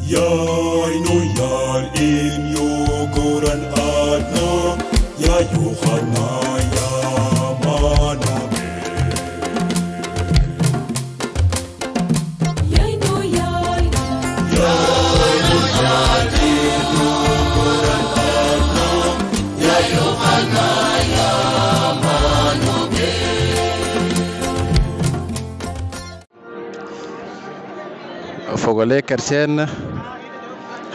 Yar no yar in yogoran adna ya Yohana ya Manabe. Yar no yar in yogoran adna ya Yohana ya Manabe. Fogole chrétienne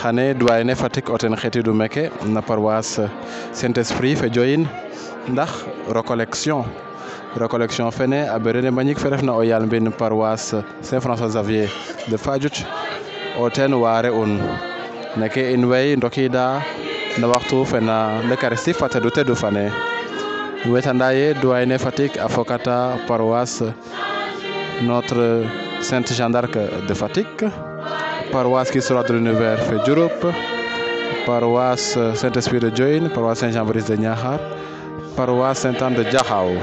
xane doyen Fatick oten xetidu meke na paroisse Saint-Esprit fe joyin ndax recollection fene a berene Mbagnick fe refna o yaal mbin paroisse Saint-François Xavier de Fadiouth o ten waare un neke in way ndokida na waxtu fena l'Eucharistie fa tedu fane wetanda ye doyen Fatick a fokata paroisse Notre Sainte Jeanne d'Arc de Fatick, paroisse qui sera de l'univers fait Diouroup, paroisse Saint-Esprit de Diohine, paroisse Saint-Jean-Baptiste de Niakhar, paroisse Sainte-Anne de Diakhao.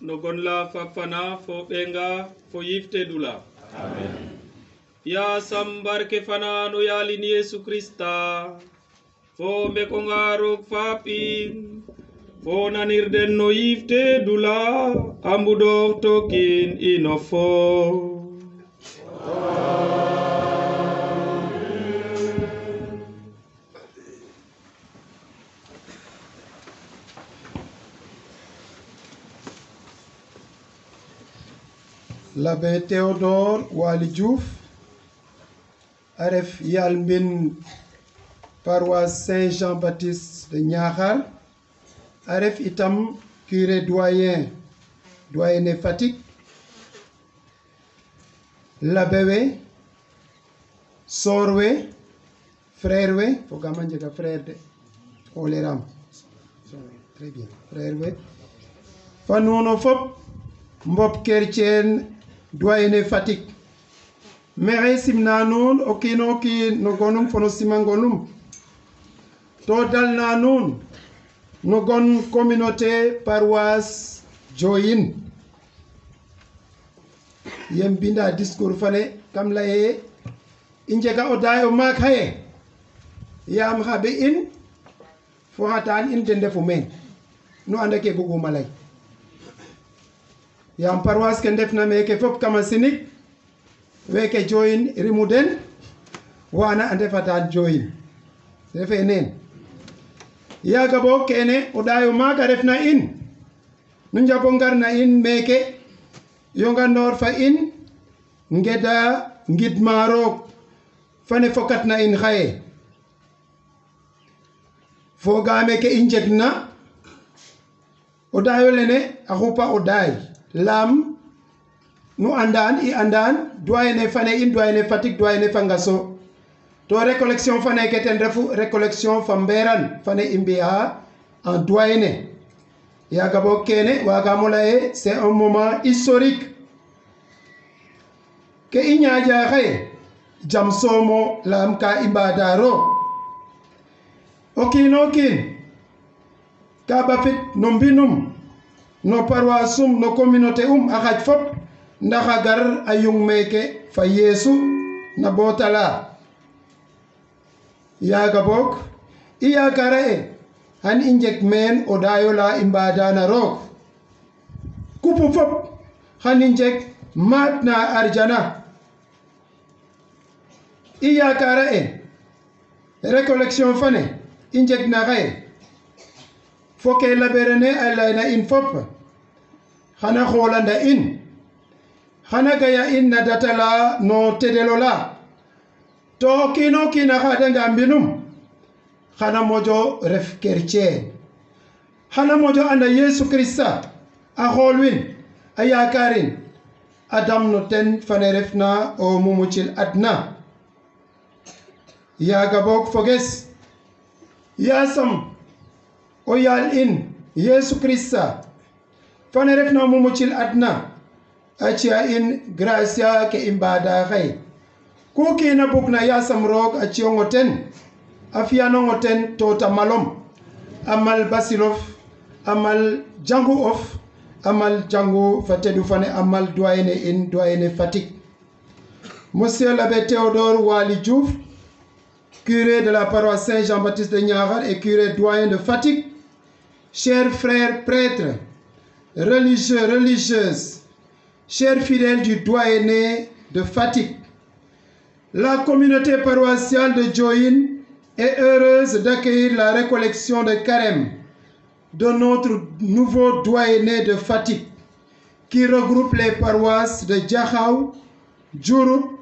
Nogonla fafana fo benga fo yifte dula. Amen. Ya sambarke fana no yalini Yesu Krista. Fo mekongaro fapin. Fo nanirden no yifte dula. Ambudo tokin inofo. L'abbé Théodore Wali Diouf aref yalmbin paroisse Saint-Jean-Baptiste de Niakhar a ref itam curé doyen Fatick l'abbé we sœur we frère we fogama njega frère de oleram très bien frère we fa nuno fop mbop chrétien doyen Fatick maxey simna nuun o kiino kiin no gonum fo no simangonum to dalna nuun no gon communauté paroisse Diohine yem binda discours fane kam laye i njega o daay o maak xaye yaam xaɓe in fo xatan in den ndefu meen nu anda ke buguma lay yaam paroisse ke ndefna meke fop kama sinig weke Diohine rimu den wana a ndefatan Diohine refe neen yaga bo kene o ɗayo maga refna in nu njabo ngarna in meke yonganor fa in ngeda ngidma roog fane fokatna in xaye fogame ke i njegna o ɗayo lene a xupa o ɗaay lam nu andan i andan doyene fane in doyene Fatick doyene fa Ngaso to récollection fane ke ten refu récollection fa mberan fane i mbi'a en doyene yaga bo kene wagamo leye c'est un moment historique ke i ñaaƴa xaye jam somo lam ka i mbada roog o kiino kiin ka bafit no mbinum no paroisse no communauté a xaj fop ndax a gar a yung meke fa Yeesu na bootala yaga boog i yakara e xan i njeg meen o ɗayo la i mbadana roog kupu fop xan i njeg maat na arjana i yakara e récollection fane i njeg na xaye fo ke laberene a layna in fop xana xoolanda in xana gaya in na datala no tedelo la to kiino kiina xadanga mbinum xana moƴo ref chrétien xana moƴo anda Yesu Krista a xoolwin a yakarin a dam no ten fane refna o mumucil adna yaga boog foges yasam o yaal in Yesu Krista fane refna o mumucil adna a ciya in gracia ke i mbada xaye ku kiina bugna yasam roog a ciyongo ten a fiyanongo ten to ta malom a mal basilof a mal jangu of a mal jangu fa tedu fane a mal doyene in doyene Fatick monsieur l'abbé Théodore Waly Diouf curé de la paroisse Saint-Jean-Baptiste de Niakhar et curé doyen de Fatick, chers frères prêtres, religieux, religieuses, chers fidèles du doyenné de Fatick, la communauté paroissiale de Diohine est heureuse d'accueillir la récollection de carême de notre nouveau doyenné de Fatick, qui regroupe les paroisses de Diakhao, Diouroup,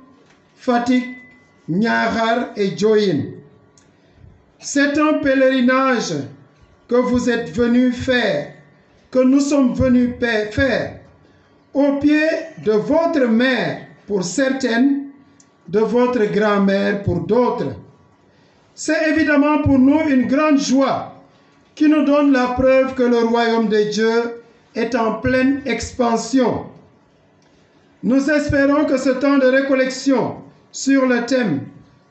Fatick, Niakhar et Diohine. C'est un pèlerinage que vous êtes venus faire, que nous sommes venus faire, au pied de votre mère pour certaines, de votre grand-mère pour d'autres. C'est évidemment pour nous une grande joie qui nous donne la preuve que le royaume de Dieu est en pleine expansion. Nous espérons que ce temps de récollection sur le thème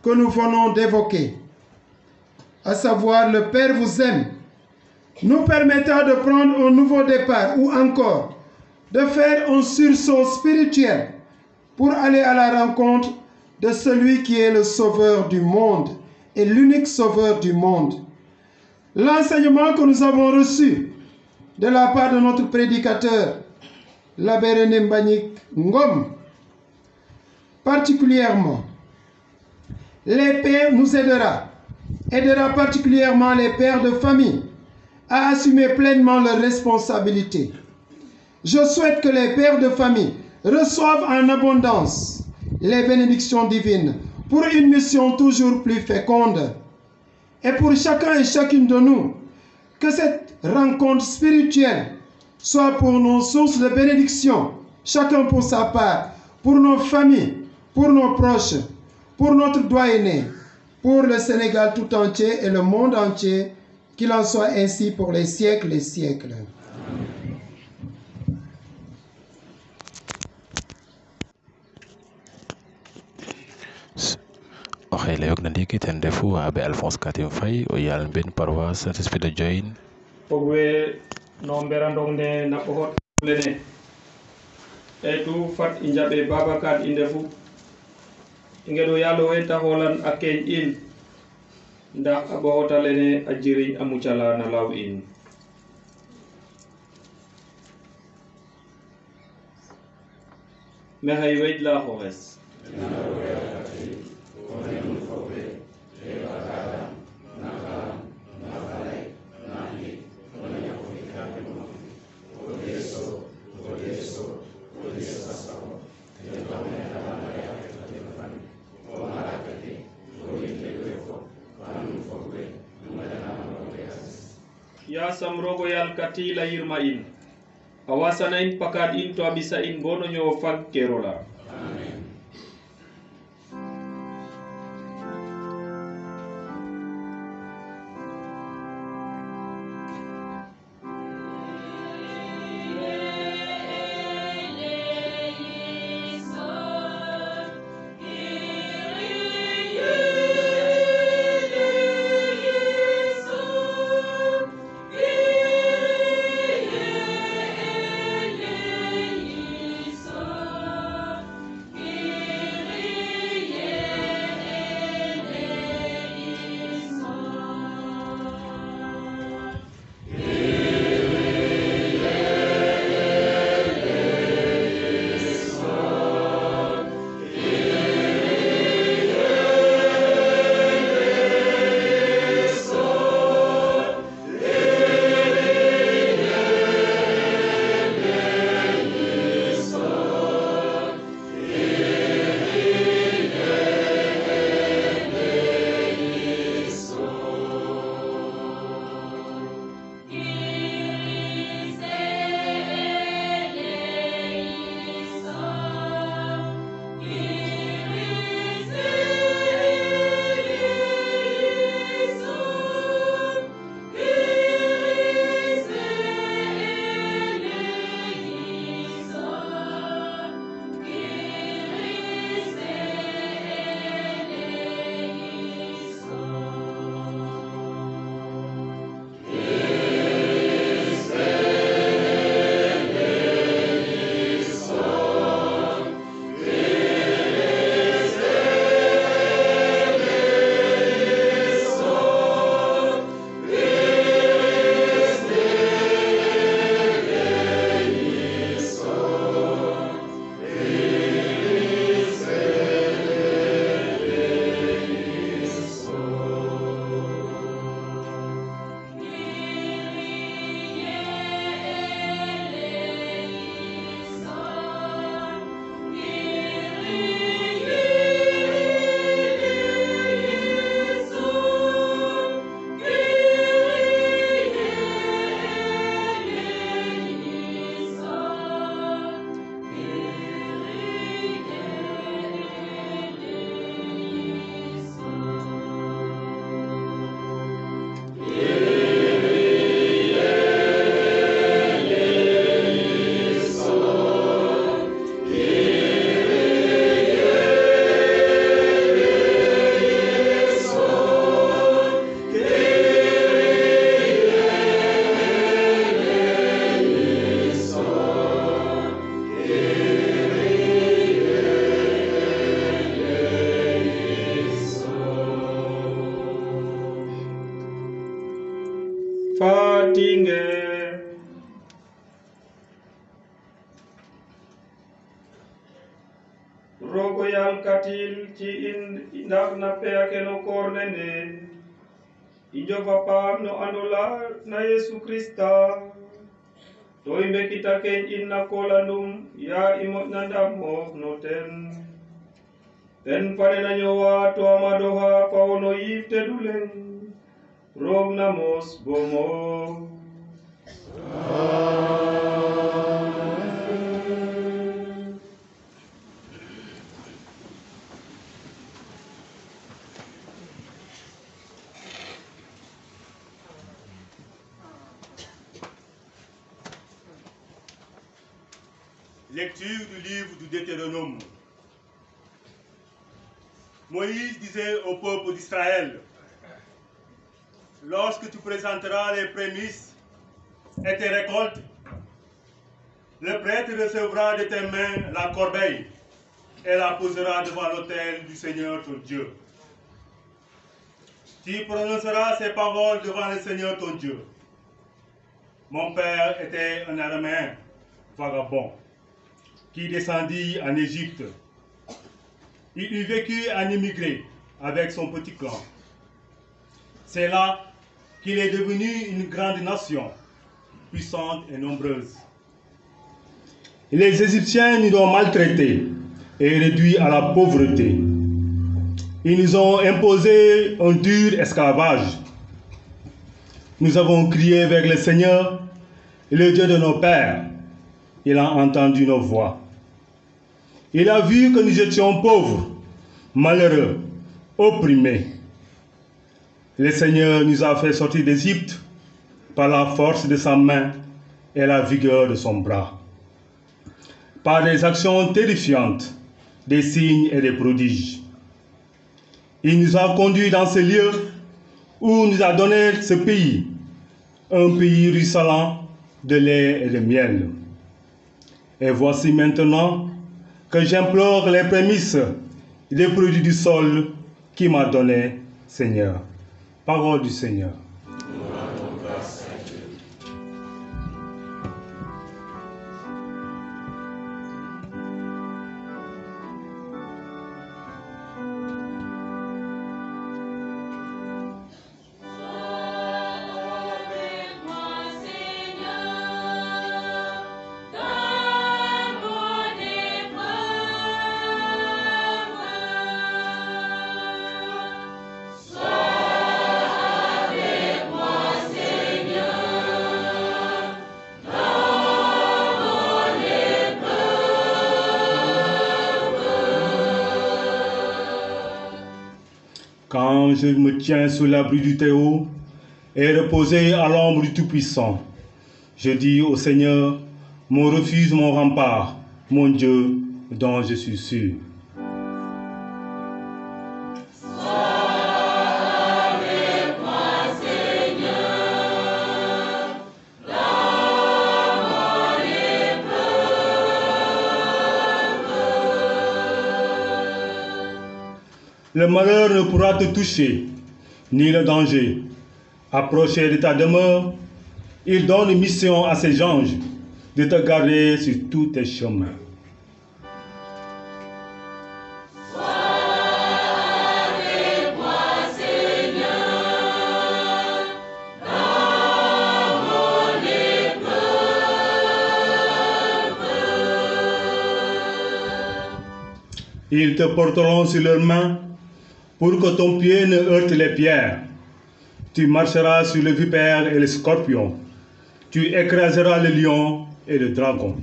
que nous venons d'évoquer, à savoir le Père vous aime, nous permettra de prendre un nouveau départ ou encore de faire un sursaut spirituel pour aller à la rencontre de celui qui est le sauveur du monde et l'unique sauveur du monde. L'enseignement que nous avons reçu de la part de notre prédicateur, l'abbé René Mbagnick Ngom, particulièrement, les pères nous aidera particulièrement les pères de famille à assumer pleinement leurs responsabilités. Je souhaite que les pères de famille reçoivent en abondance les bénédictions divines pour une mission toujours plus féconde. Et pour chacun et chacune de nous, que cette rencontre spirituelle soit pour nos sources de bénédiction, chacun pour sa part, pour nos familles, pour nos proches, pour notre doyenné, pour le Sénégal tout entier et le monde entier, qu'il en soit ainsi pour les siècles et siècles. oxe leyog na ndiiki ten refu abe Alphonse Katim Faye o yaal mben paroisse Saint-Esprit de Diohine fogwe no mberandong ne na ɓoxot lene etu fat i njaɓe Babacar i ndefu i ngeɗo yaalo xe ta xolan a keeñ in ndax a ɓoxota lene a jiriñ a mucala na law in maxey weƴ la xoxes yasam rogo yal kati la yirma in a wasana in pakat in to a ɓisa in bo no ñowo fag kerola fatinge rogo yal katil ci in ndax na peakeno kornene i jofa paam no andola na Yesu Krista to i mbekita keñ in na kolandum ya i moƴna ndam moof no ten fane na ñowa to a madoxa fa wono yiif te du leŋ Rognamos bomo. Lecture du livre du Deutéronome. Moïse disait au peuple d'Israël: lorsque tu présenteras les prémices et tes récoltes, le prêtre recevra de tes mains la corbeille et la posera devant l'autel du Seigneur ton Dieu. Tu prononceras ces paroles devant le Seigneur ton Dieu. Mon père était un Araméen vagabond qui descendit en Égypte. Il eut vécu en immigré avec son petit clan. C'est là qu'il est devenu une grande nation, puissante et nombreuse. Les Égyptiens nous ont maltraités et réduits à la pauvreté. Ils nous ont imposé un dur esclavage. Nous avons crié vers le Seigneur, le Dieu de nos pères. Il a entendu nos voix. Il a vu que nous étions pauvres, malheureux, opprimés. Le Seigneur nous a fait sortir d'Égypte par la force de sa main et la vigueur de son bras, par des actions terrifiantes, des signes et des prodiges. Il nous a conduits dans ce lieu où nous a donné ce pays, un pays ruisselant de lait et de miel. Et voici maintenant que j'implore les prémices des produits du sol qui m'a donné, Seigneur. Parole du Seigneur. Quand je me tiens sous l'abri du Très-Haut et reposé à l'ombre du Tout-Puissant, je dis au Seigneur, mon refuge, mon rempart, mon Dieu dont je suis sûr. Le malheur ne pourra te toucher, ni le danger. Approcher de ta demeure, il donne mission à ses anges de te garder sur tous tes chemins. Ils te porteront sur leurs mains pour que ton pied ne heurte les pierres. Tu marcheras sur le vipère et le scorpion. Tu écraseras le lion et le dragon.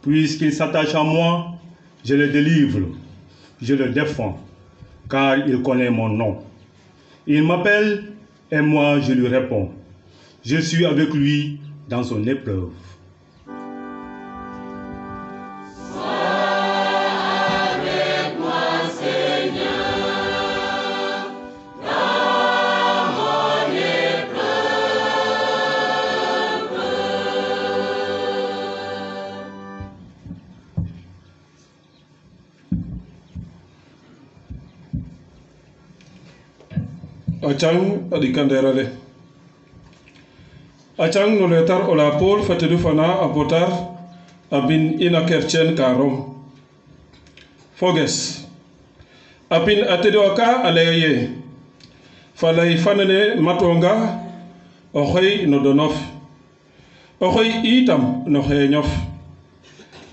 Puisqu'il s'attache à moi, je le délivre, je le défends, car il connaît mon nom. Il m'appelle et moi je lui réponds. Je suis avec lui dans son épreuve. Achang adikanderale. Achang no letar ola Paul fatedu fana abotar abin ina kerchen karom. Foges. Abin atedu aka aleye. falay fanene matonga o xoy no donof o xoy itam no xeñof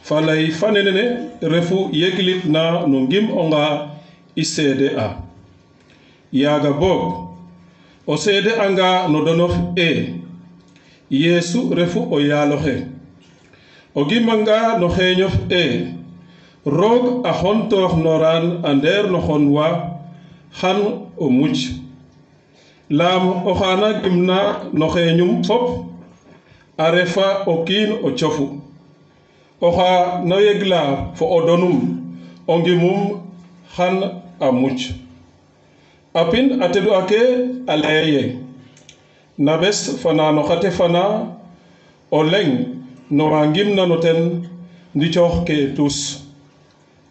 falay fanene refu yeglit na no ngim onga i seede a yaga boog o seede anga no donof yesu refu o yaaloxe o gimanga no xeñof roog a xontoox noran a ndeer no xon wa xan o muc laam o xana gimna no xeñum fop a refa o kiin o cofu oxa no yegla fo o donum o ngimum xan a muc a pin a tedu ake a leye na bes fana no xate fana o leng no wa ngimna no ten ndicoox ke tus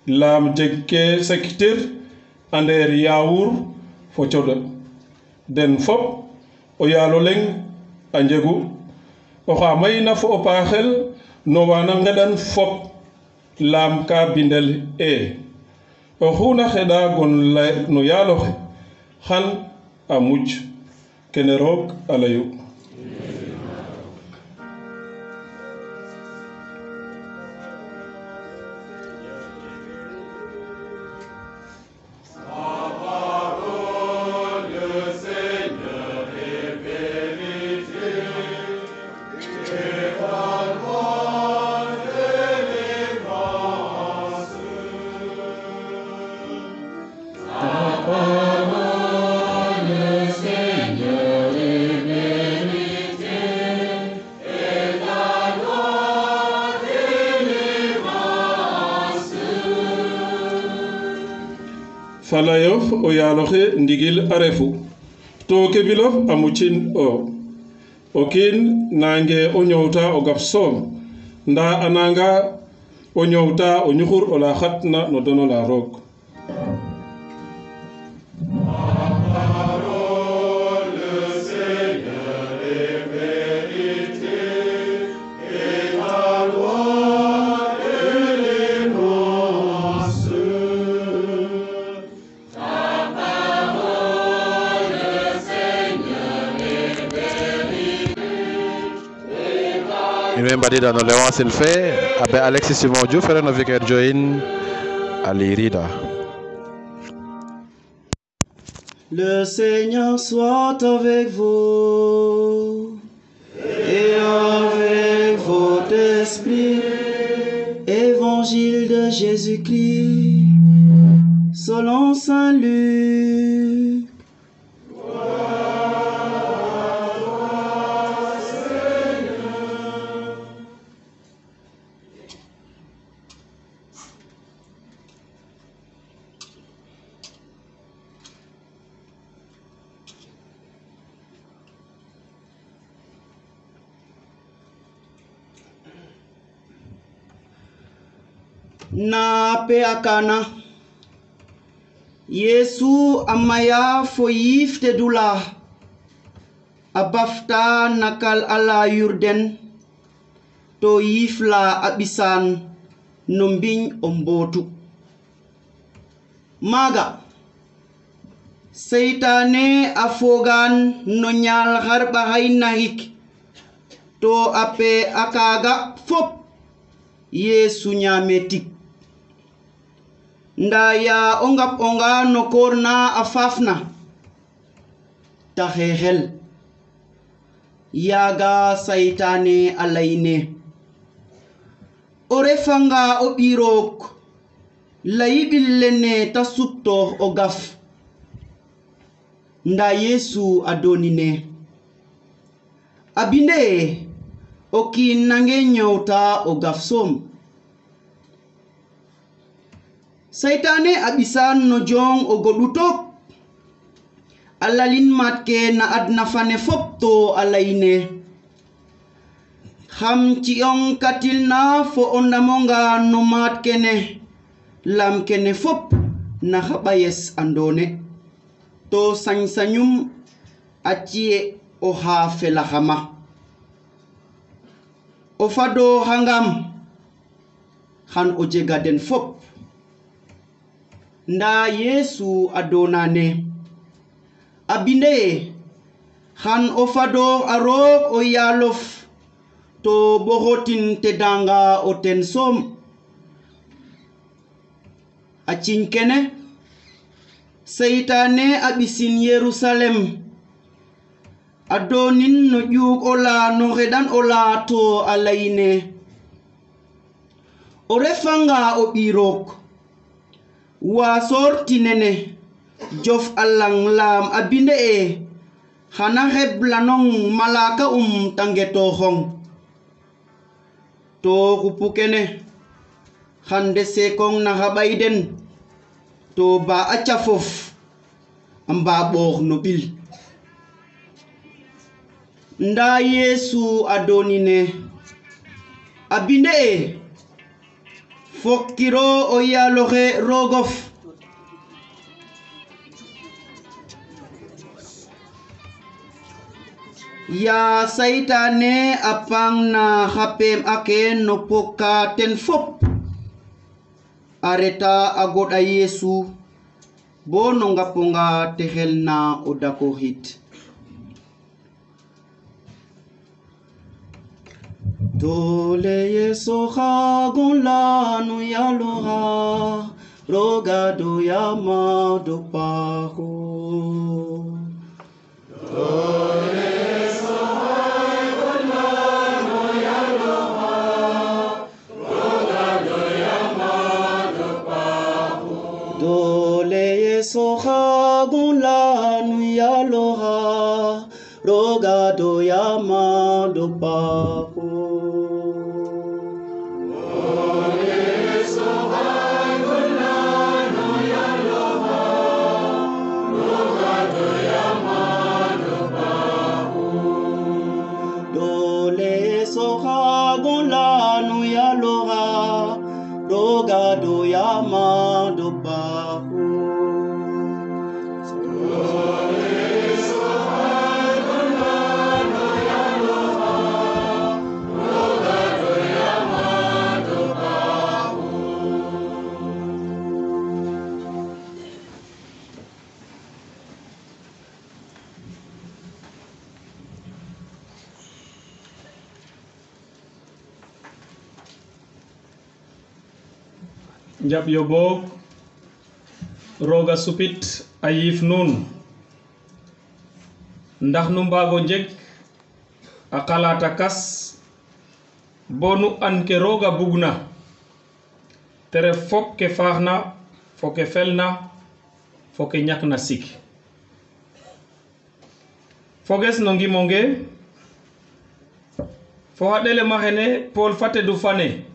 laam jeg ke sektir a ndeer yaawur fo coda den fop o yaalo leng a njegu oxa mayna fo o paaxel no wana ngeɗan fop laam ka bindel o xuna xeɗa gon no yaaloxe xan a muc kene roog a layu falayof o yaaloxe ndigil a refu to ke bilof a mucin o kiin nange o ñowta o gaf soom nda a nanga o ñowta o ñuxur o la xatna no dono la roog Badida no Léonce il fait abe Alexis Simon Diouf fere no vicaire join Ali Rida. Le Seigneur soit avec vous et avec votre esprit. Évangile de Jésus-Christ selon Saint Luc. Na pe akana Yesu amaya fo yifte dula abafta nakal ala yurden to yifla abisan nombin ombotu maga Seitane afogan nonyal harba hainahik to ape akaga fop Yesu nyametik ndaya ongap onga no korna afafna tahehel yaga Saitane alaine orefanga obirok laibillene tasupto ogaf nda Yesu adonine abinde oki nange nyauta ogaf som Saitane abisan no jong ogodutok alalin matke na adna fane fopto alaine ham ciong katilna fo ondamonga no mat kene lam kene fop na habayes andone to sanyum achie o ha felahama o fado hangam han o jegaden fop nda Yesu adonane a binde xan o fadoox a roog o yaalof to bo xotin tedanga o ten soom a ciñ kene seytaane a ɓisin Yerusalem a doonin no ƴuug o laa no xeɗan o laa to a layne o refanga o ɓii roog waasoor tinene jof a lang laam a binde xana xeblanong malaka tangetooxong to xupu kene xan de seekong na xa ɓay den to ba a cafof a mbaaɓoox no ɓil nda Yeesu a doonine a binde fokkiro o yaaloxe roogof ya saytaane a pang na xa peem ake no poka ten fop a reta a goɗa Yeesu bo no ngaponga te xel na o dakoxit Dole Yesu xagun lanu yaloxa roga do yama do paxo Dole Yesu xagun lanu yaloxa roga do yama do paxo do yama do pahu njab yo boog roga supit a yiif nuun ndax nu mbaago njeg a xalaata kas bo nu an ke roga bugna te ref fop ke faaxna fo ke felna fo ke ñakna sik foges no ngimonge fo haɗele maxene Paul fatedu fane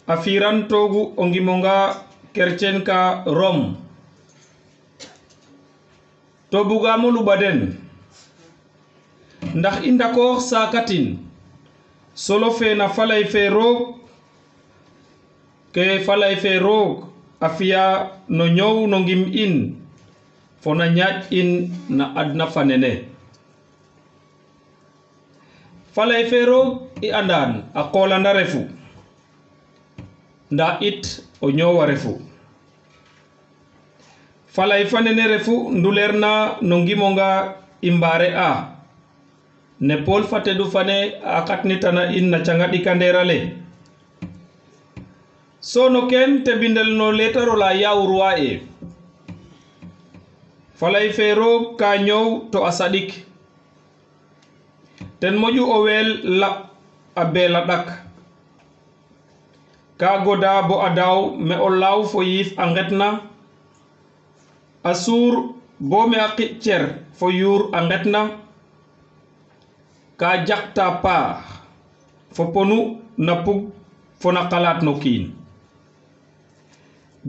a firan togu o ngimonga kercen ka Rome to bugamo luɓaden ndax i ndakoox sakatin solo fe na falay fe roog ke falay fe roog a fiya no ñow no ngim in fo na ñaaƴ in na adna fanene falay fe roog i andan a qoolanda refu nda it o ñoowa refu falay fanene refu ndulerna no ngimonga i mbaare a ne Paul fatedu fane a xatnitana in na canga ɗikanderale so no ken te bindel no letarola yawurwa falay fe roog ka ñoow to a saɗik ten moƴu o weel laɓ a beela ɗak ka goda bo a daaw me o laaw fo yiif a ngetna a suur bo me a qiƴ cer fo yuur a ngetna ka jakta paax fo ponu na pug fo na xalaat no kiin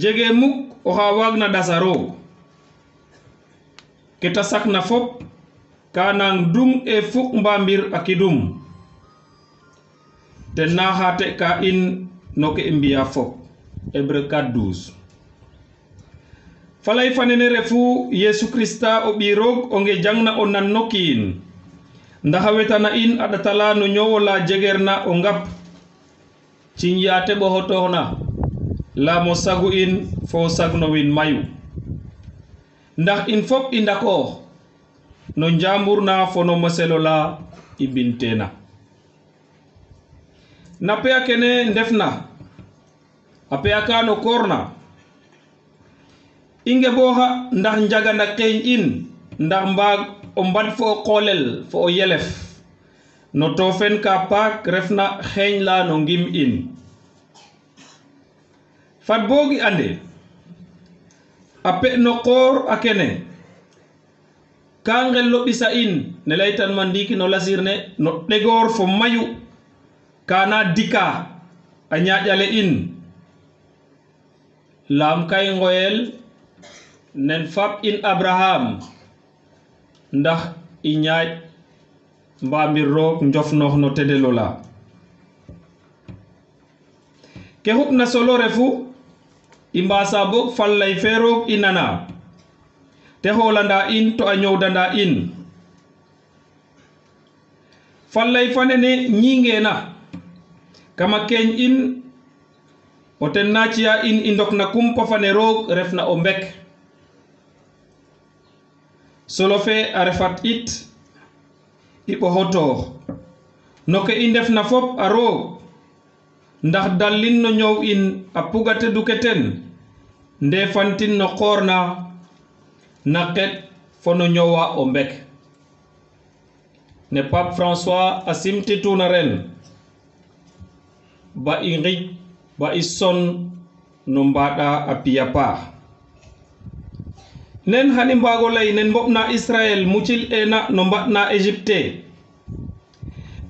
jege muk oxa waagna ɗasa roog ke ta sakna fop ka nang dung e fuk mbambir a kidum ten na xate ka in no ke i mbiya fop Hébreu 4:12 falay fanene refu Yesu Krista o ɓii roog o nge jangna o nan no kiin ndax a wetana in a ɗatala no ñowola jegerna o ngap ciñ yaate ɓoxotooxna laamo sagu in fo sagnowin mayu ndax in fop i ndako no njambur na fo no moselo la i bintena na peya kene ndefna a peya ka no korna i ngeboxa ndax njagana keñ in ndax mbaag o mbad fo o qolel fo o yelef no to fen ka paak refna xeeñ la no ngim in fat boogi ande a pe no qoor a kene ka ngel lo ɓisa in ne laytan ma ndiiki no lasir ne no ɗegoor fo mayu kana dika a ñaƴale in laam kay ngoyel nen fab in abraham ndax i ñaaƴ mbamir roog njofnoox no tedelo la ke xuɓna solo refu i mbasa boog fallay fe roog i nana te xoolanda in to a ñowdanda in fallay fa nene ñingena kama keñ in o ten na ciya in i ndok na kumpa fane roog refna o mbek solo fe a refat it i ɓoxotoox no ke i ndefna fop a roog ndax dallin no ñoow in a pugate duke ten ndefantin no qoor na qet fo no ñoowa o mbek ne Pape François a simtituna ren ba i ngiƴ ba i son no mbaɗa a piya paax nen hani mbago lay nen mboɓna Israel mucil ena no mbaɗna Égypte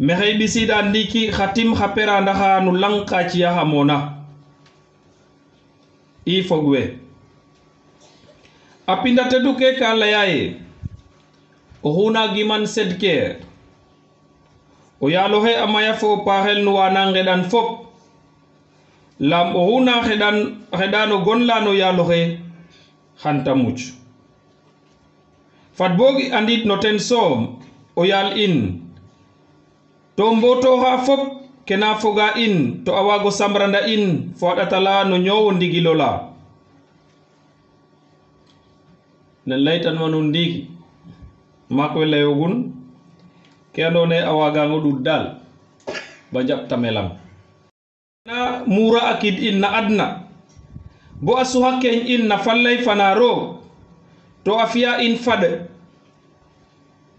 mexey ɓisida ndiki xa tim xa perandaxa no lang ka ciyaxa mona i fog we a pinda tedu ke ka leya ye oxu na giman sed ke o yaaloxe a maya fo o paaxel no wana ngeɗan fop lam oxu na xeɗa no gon la no yaaloxe xan ta muc fat boog i andit no ten soom o yaal in to mbotoxa fop kena foga in to a waago samranda in fo a ɗatala no ñoowo ndigilo la nen laytanma nun ndiiki maak we layogun ke andoona yee a waagango ɗud daal ba njaɓta melam na mura a kid in na adna bo a suxa keñ in na fallay fana roog to a fiya in fad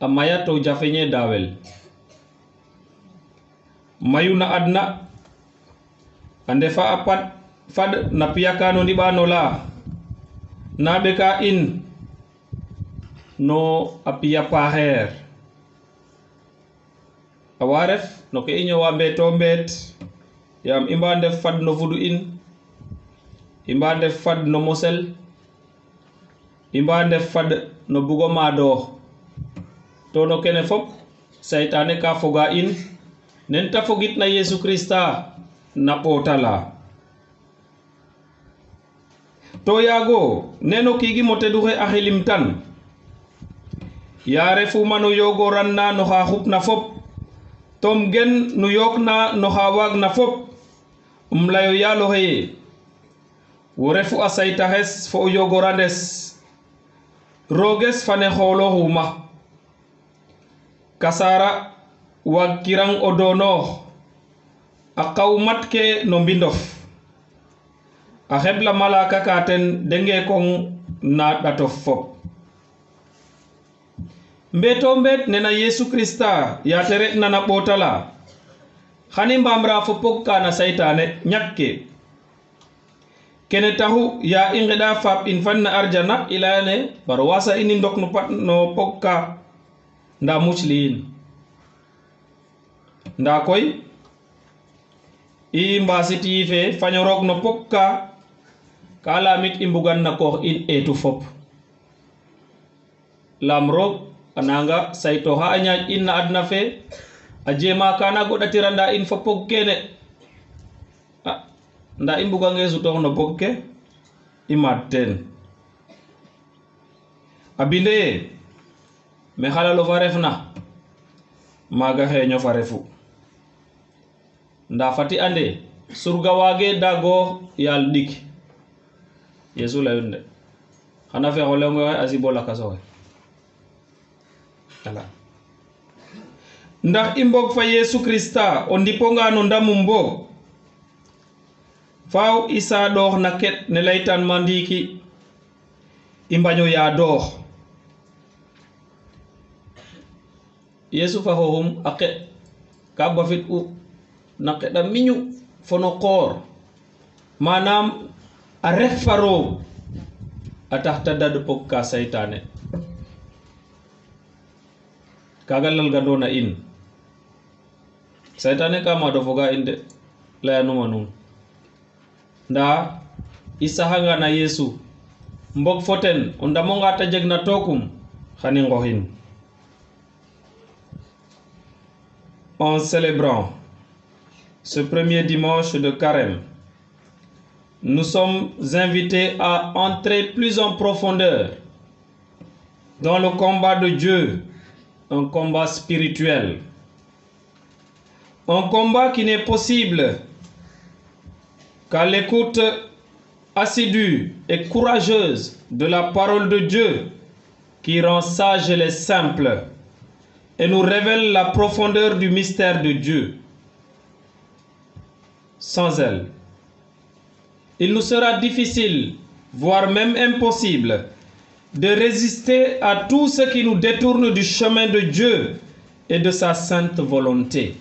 a maya to jafeñe daawel mayu na adna a ndefa a fad na piyaka no ndiɓano la na ɓeka in no a piya paaxeer a wa ref no ke i ñowa mbeeto mbeet yaam i mba ndef fad no fudu in i mba ndef fad no mosel i mba ndef fad no bugo maadoox to no kene fop saytaane ka foga in nen ta fogit na Yesu Krista na ɓootala to yaago neno kiigi mo teduxe a xilim tan ya refuma no yogoran na no xa xupna fop tom gen no yook na no xa waag na fop layo yaaloxe ye wo refu a saytaxes fo o yogorandes rooges fane xooloxuma kasara waag kirang o doonoox a qaw mat ke no mbindof a xebla malaka ka ten denge kong na ɗatof fop mbeto mbet nena Yesu Krista ya te re'na na ɓootala xani mbamra fo pog kana saytane ñakke kene taxu ya i ngeɗa faap in fan na arjana i layane baro wasa ini ndok no pog ka nda mucliin nda koy i mbasit yife faño roog no pog ka lamit i mbugan na koox in eetu fop lam roog ananga saytoxa a ñaaƴ in na adna fe a jema kana goɗatiranda in fo pog kene nda i mbugange sutoox no pog ke i maad teen a binde ye me xalalo fa refna maaga xeeño fa refu nda fati ande surga waage dago yaal ɗik Yesu layun de xana fe o lengo a sibo lakaso xe ala ndax i mbog fa Yesu Krista o ndiponga no ndamum bo faaw i saɗoox na ket ne laytan ma ndiiki i mbaño yaadoox Yesu fa xooxum a qet ka bafit u na qet a miñu fo no qoor manam a ref fa roog a tax ta dad pok ka saytaane kaga lalgandona in saytaane ka maado foga in de layanuma nuun nda i saxanga na Yesu mbog fo ten o ndamonga ta jeg na tookum xani ngoxin. En célébrant ce premier dimanche de Carême, nous sommes invités à entrer plus en profondeur dans le combat de Dieu, un combat spirituel. Un combat qui n'est possible qu'à l'écoute assidue et courageuse de la parole de Dieu qui rend sages les simples et nous révèle la profondeur du mystère de Dieu. Sans elle, il nous sera difficile, voire même impossible, de résister à tout ce qui nous détourne du chemin de Dieu et de sa sainte volonté.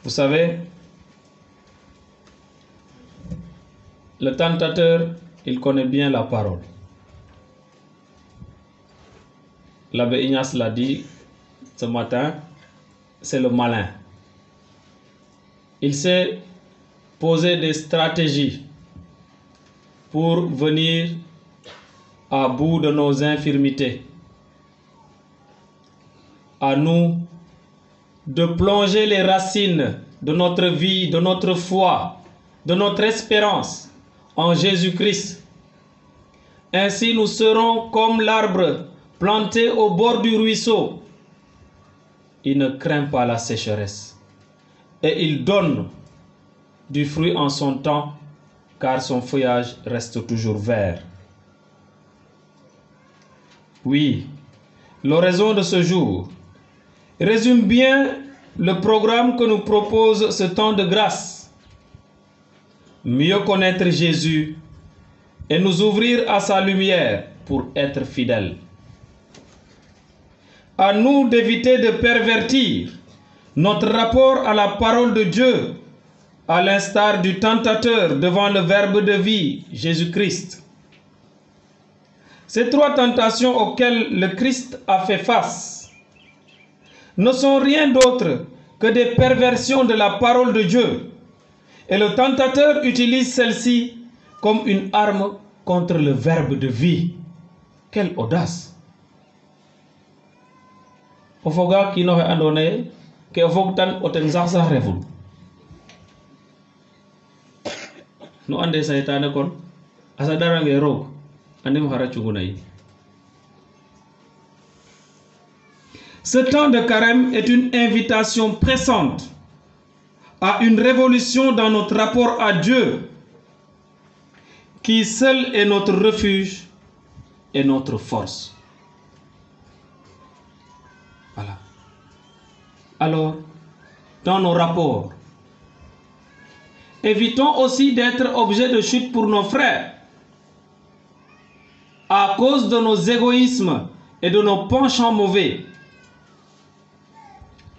Vous savez, le tentateur, il connaît bien la parole. L'abbé Ignace l'a dit ce matin, c'est le malin. Il sait poser des stratégies pour venir à bout de nos infirmités. À nous de plonger les racines de notre vie, de notre foi, de notre espérance en Jésus-Christ. Ainsi nous serons comme l'arbre planté au bord du ruisseau. Il ne craint pas la sécheresse et il donne du fruit en son temps car son feuillage reste toujours vert. Oui, l'oraison de ce jour résume bien le programme que nous propose ce temps de grâce. Mieux connaître Jésus et nous ouvrir à sa lumière pour être fidèles. À nous d'éviter de pervertir notre rapport à la parole de Dieu, à l'instar du tentateur devant le Verbe de vie, Jésus-Christ. Ces trois tentations auxquelles le Christ a fait face ne sont rien d'autre que des perversions de la parole de Dieu. Et le tentateur utilise celle-ci comme une arme contre le Verbe de vie. Quelle audace! O foga kino he andone ke o fog tan o ten sax reful no ande saytane kon asa darange roog andim xara cunguna yi. Ce temps de carême est une invitation pressante à une révolution dans notre rapport à Dieu, qui seul est notre refuge et notre force. Voilà. Alors, dans nos rapports, évitons aussi d'être objet de chute pour nos frères à cause de nos égoïsmes et de nos penchants mauvais.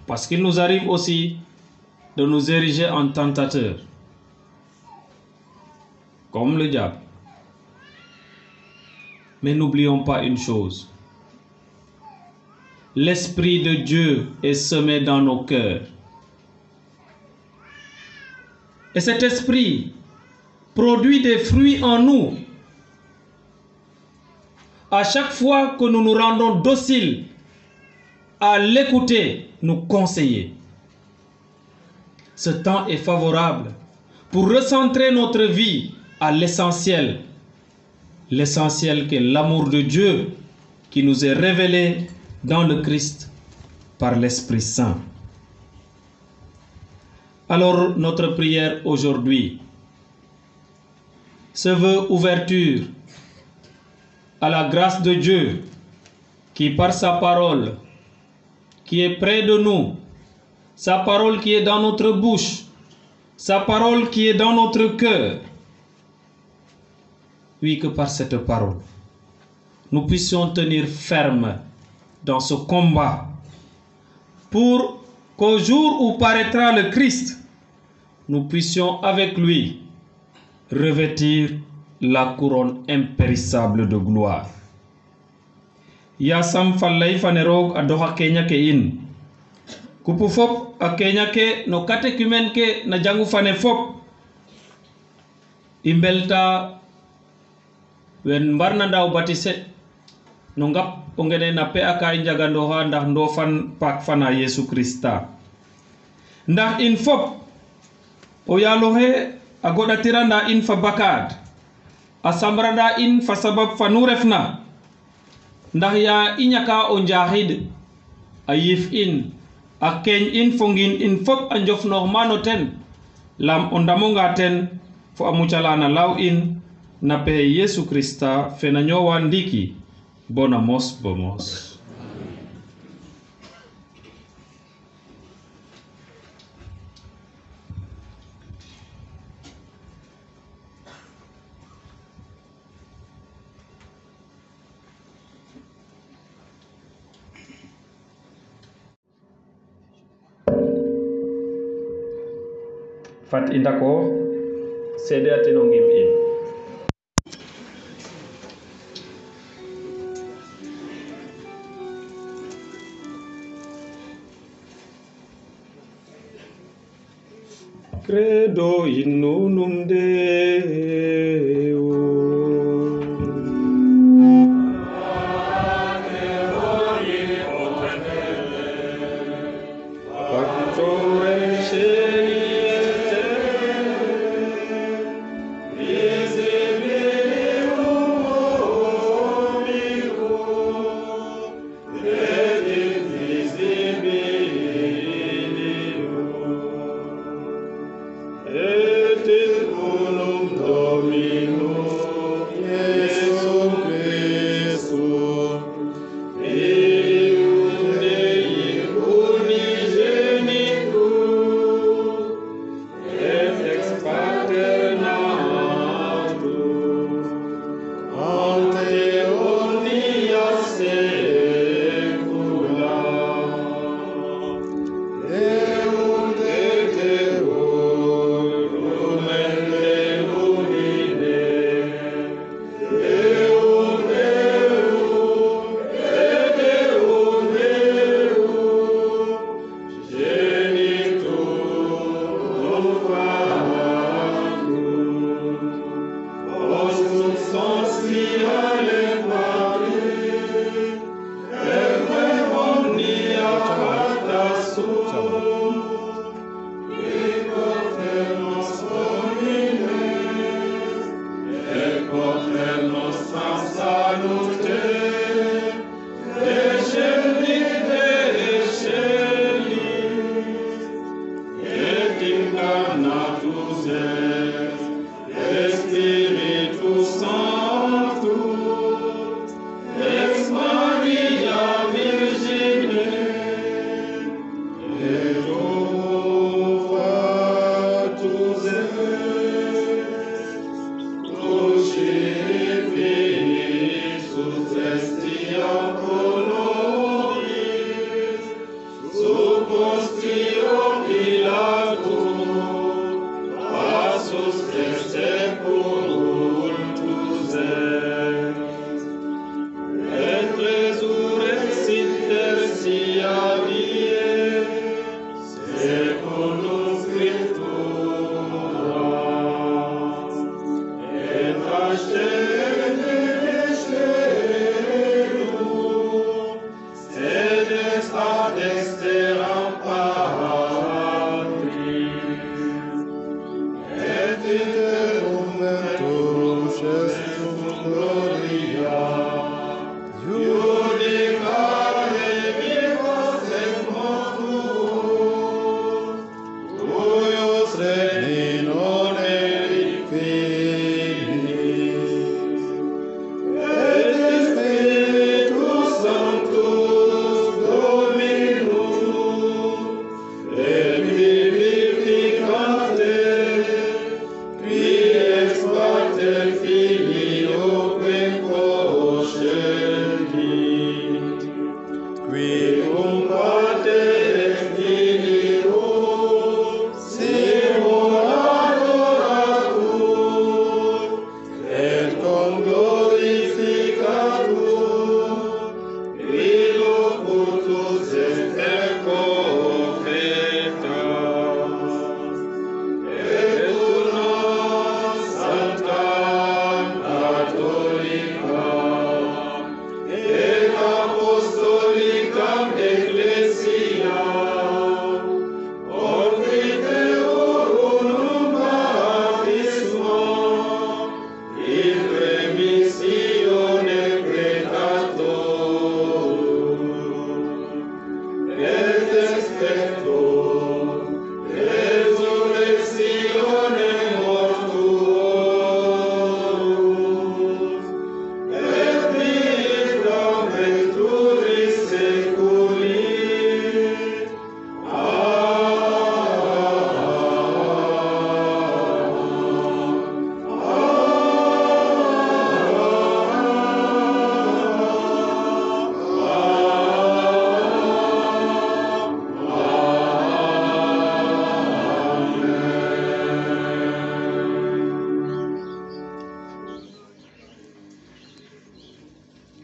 Parce qu'il nous arrive aussi de nous ériger en tentateurs, comme le diable. Mais n'oublions pas une chose. L'Esprit de Dieu est semé dans nos cœurs. Et cet esprit produit des fruits en nous. À chaque fois que nous nous rendons dociles à l'écouter, nous conseiller. Ce temps est favorable pour recentrer notre vie à l'essentiel. L'essentiel qui est l'amour de Dieu qui nous est révélé dans le Christ par l'Esprit Saint. Alors notre prière aujourd'hui se veut ouverture à la grâce de Dieu qui par sa parole, qui est près de nous, sa parole qui est dans notre bouche, sa parole qui est dans notre cœur. Oui, que par cette parole, nous puissions tenir ferme dans ce combat pour qu'au jour où paraîtra le Christ, nous puissions avec lui revêtir la couronne impérissable de gloire. Yasam fallay fanerog adoha Kenya ke in. Kupu fop a Kenya ke no catechumen ke na jangu fane fop. Imbelta wen mbarna ndaw batise no ngap o ngene na pe aka njagandoha ndax ndo fan pak fana Yesu Krista. Ndax in fop o yalohe a goɗatiranda in fa bakad a samranda in fa sabab fa nu refna ndax ya i ñaka o njaxid a yif in a keñ in fo ngin in fop a njofnoox mano ten lam o ndamonga ten fo a mucalana law in na pe Yesu Krista fe na ñowa ndiki bona mos bo mos. Fat indako sede atino ngim in. Credo in unum Deum. Pactore celi et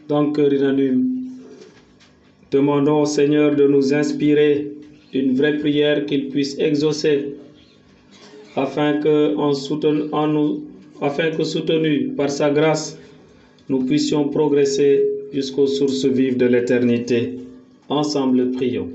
d'un cœur unanime, demandons au Seigneur de nous inspirer une vraie prière qu'il puisse exaucer afin que soutenus par sa grâce, nous puissions progresser jusqu'aux sources vives de l'éternité. Ensemble, prions.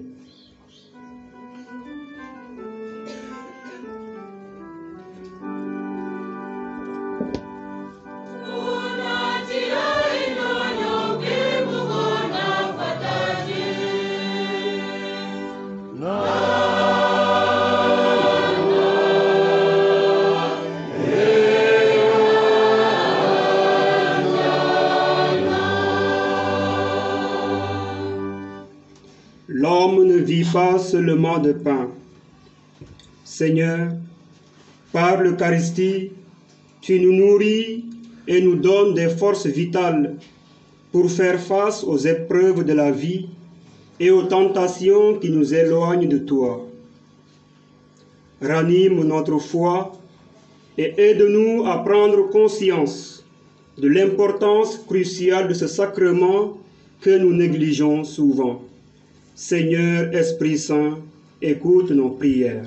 L'homme ne vit pas seulement de pain. Seigneur, par l'Eucharistie, tu nous nourris et nous donnes des forces vitales pour faire face aux épreuves de la vie et aux tentations qui nous éloignent de toi. Ranime notre foi et aide-nous à prendre conscience de l'importance cruciale de ce sacrement que nous négligeons souvent. Seigneur Esprit Saint, écoute nos prières.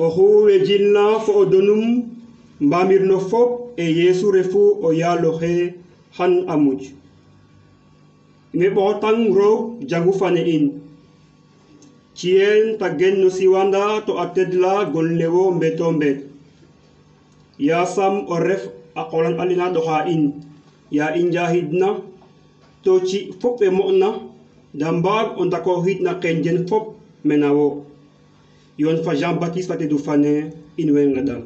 Ohu e jinna fo odonum mbamirno fop e yesu refu o yaloxe han amuj me ɓoxtang roog jangu fane in cien ta gen no siwanda to a tedla gollewo mbeto mbet yasam o ref a qolan alina ɗoxa in ya i njahidna to ci fop e mo'na da mbaag o ndakoxidna qenjen fop mena wo yon fa Jean-Baptiste fate du fane in way ngeɗan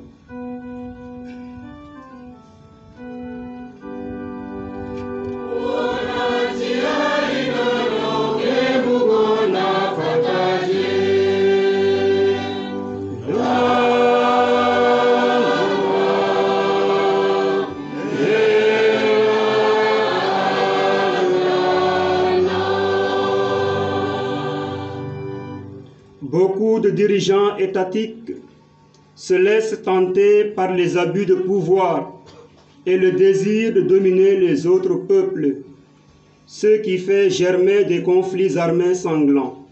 Beaucoup de dirigeants étatiques se laissent tenter par les abus de pouvoir et le désir de dominer les autres peuples, ce qui fait germer des conflits armés sanglants.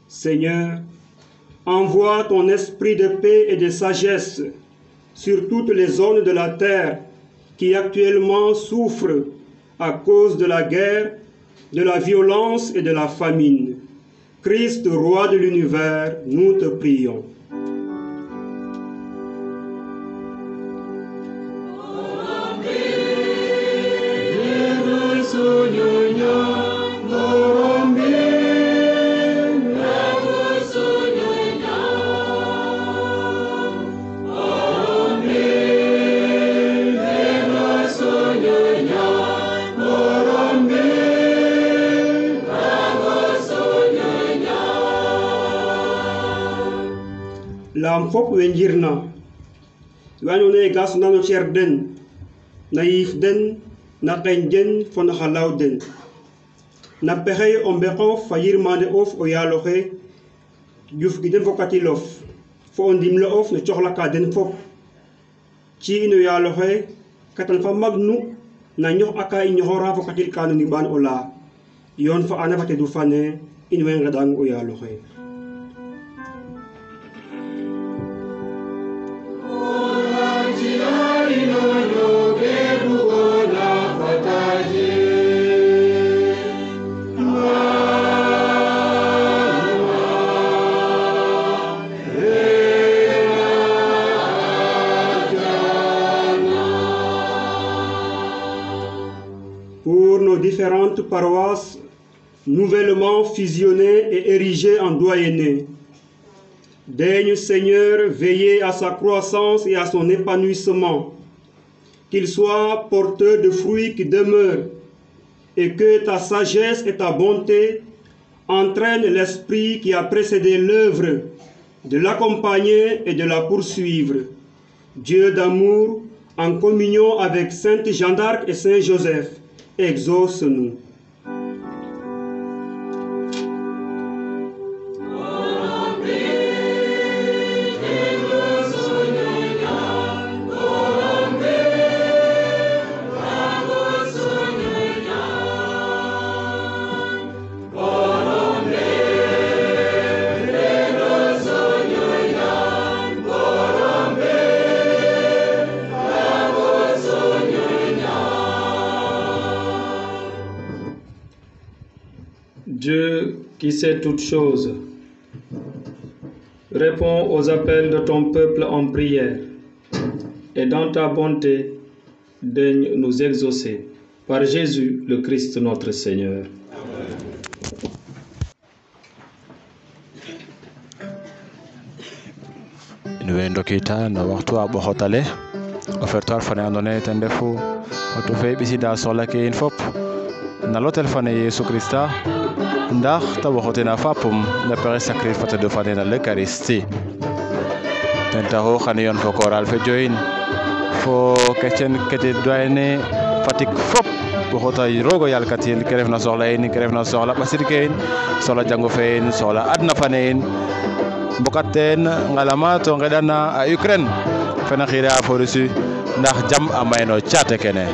Seigneur, envoie ton esprit de paix et de sagesse sur toutes les zones de la terre qui actuellement souffrent à cause de la guerre, de la violence et de la famine. Christ, roi de l'univers, nous te prions. Lam fop we njirna wano ne gas nano cer den na yif den na qen den fo na xalaw den na pexey o mbeqof fa yirmande of o yaloxe juf gi den fo katilof fo o ndimle of no coxla ka den fop ci ino yaloxe katan fa magnu na ñox aka i ñoxora fo katil ka no niɓan o la yon fa ana fate du fane in way ngeɗang o yaloxe Pour nos différentes paroisses nouvellement fusionnées et érigées en doyenné, daigne Seigneur veiller à sa croissance et à son épanouissement, qu'ils soient porteurs de fruits qui demeurent, et que ta sagesse et ta bonté entraînent l'esprit qui a précédé l'œuvre de l'accompagner et de la poursuivre. Dieu d'amour, en communion avec Sainte Jeanne d'Arc et Saint Joseph, exauce-nous. Dieu qui sait toutes choses, réponds aux appels de ton peuple en prière et dans ta bonté, daigne nous exaucer. Par Jésus, le Christ notre Seigneur. ina way ndokita no waxtu a ɓoxotale offertoire fane andoona yee ten refu to fe ɓisida soxla ke in fop na lotel fane Yesu Christa ndax ta ɓoxotina fapum na pexey sacrifice fata do fane na l'Eucharistie ten taxu xan yoon fo koral fe joyin fo kecen kete doyene Fatick fop ɓoxota roog o yalkatin ke refna soxla in ke refna soxla ɓasil ke in soxla jangu fe in soxla adna fane in mbokat teen ngalama to ngeɗana a Ukraine fena xire a fo Russie ndax jam a may no caate kene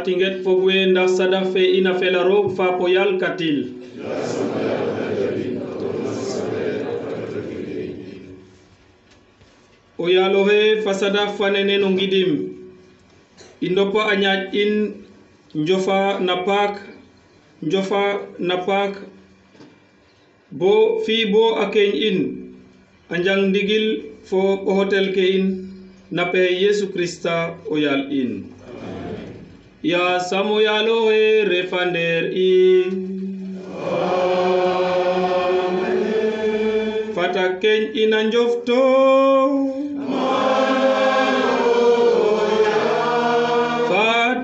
fatinget fogwe ndax sadak fe ina fela roog fa po yal katil o yaloxe fa sadak fanene no ngidim i ndopa a ñaaƴ in njofa na paak bo fi bo a keeñ in a njang ndigil fo ɓoxotel ke in na pexe Yesu Krista o yaal in yasam o yaaloxe refa ndeer in fata keeñ in a njofto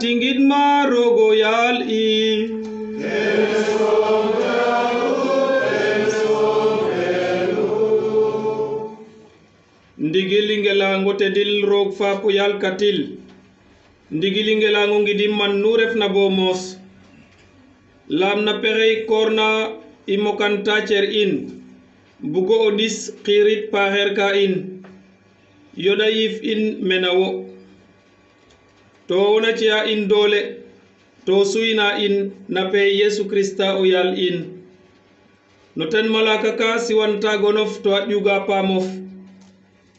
tingid ma rogo yal i ndigili ngelango tedil rog fa po yal katil ndigili ngelango ngidim man nu ref na bo mos lam na pexey korna i mokanta cer in bugo o dis xirit paxer ka in yoda yif in menawo to wona ciya in doole to suyna in na pe Yesu Krista o yal in no ten malaka ka siwanta gonof to a ƴuga paamof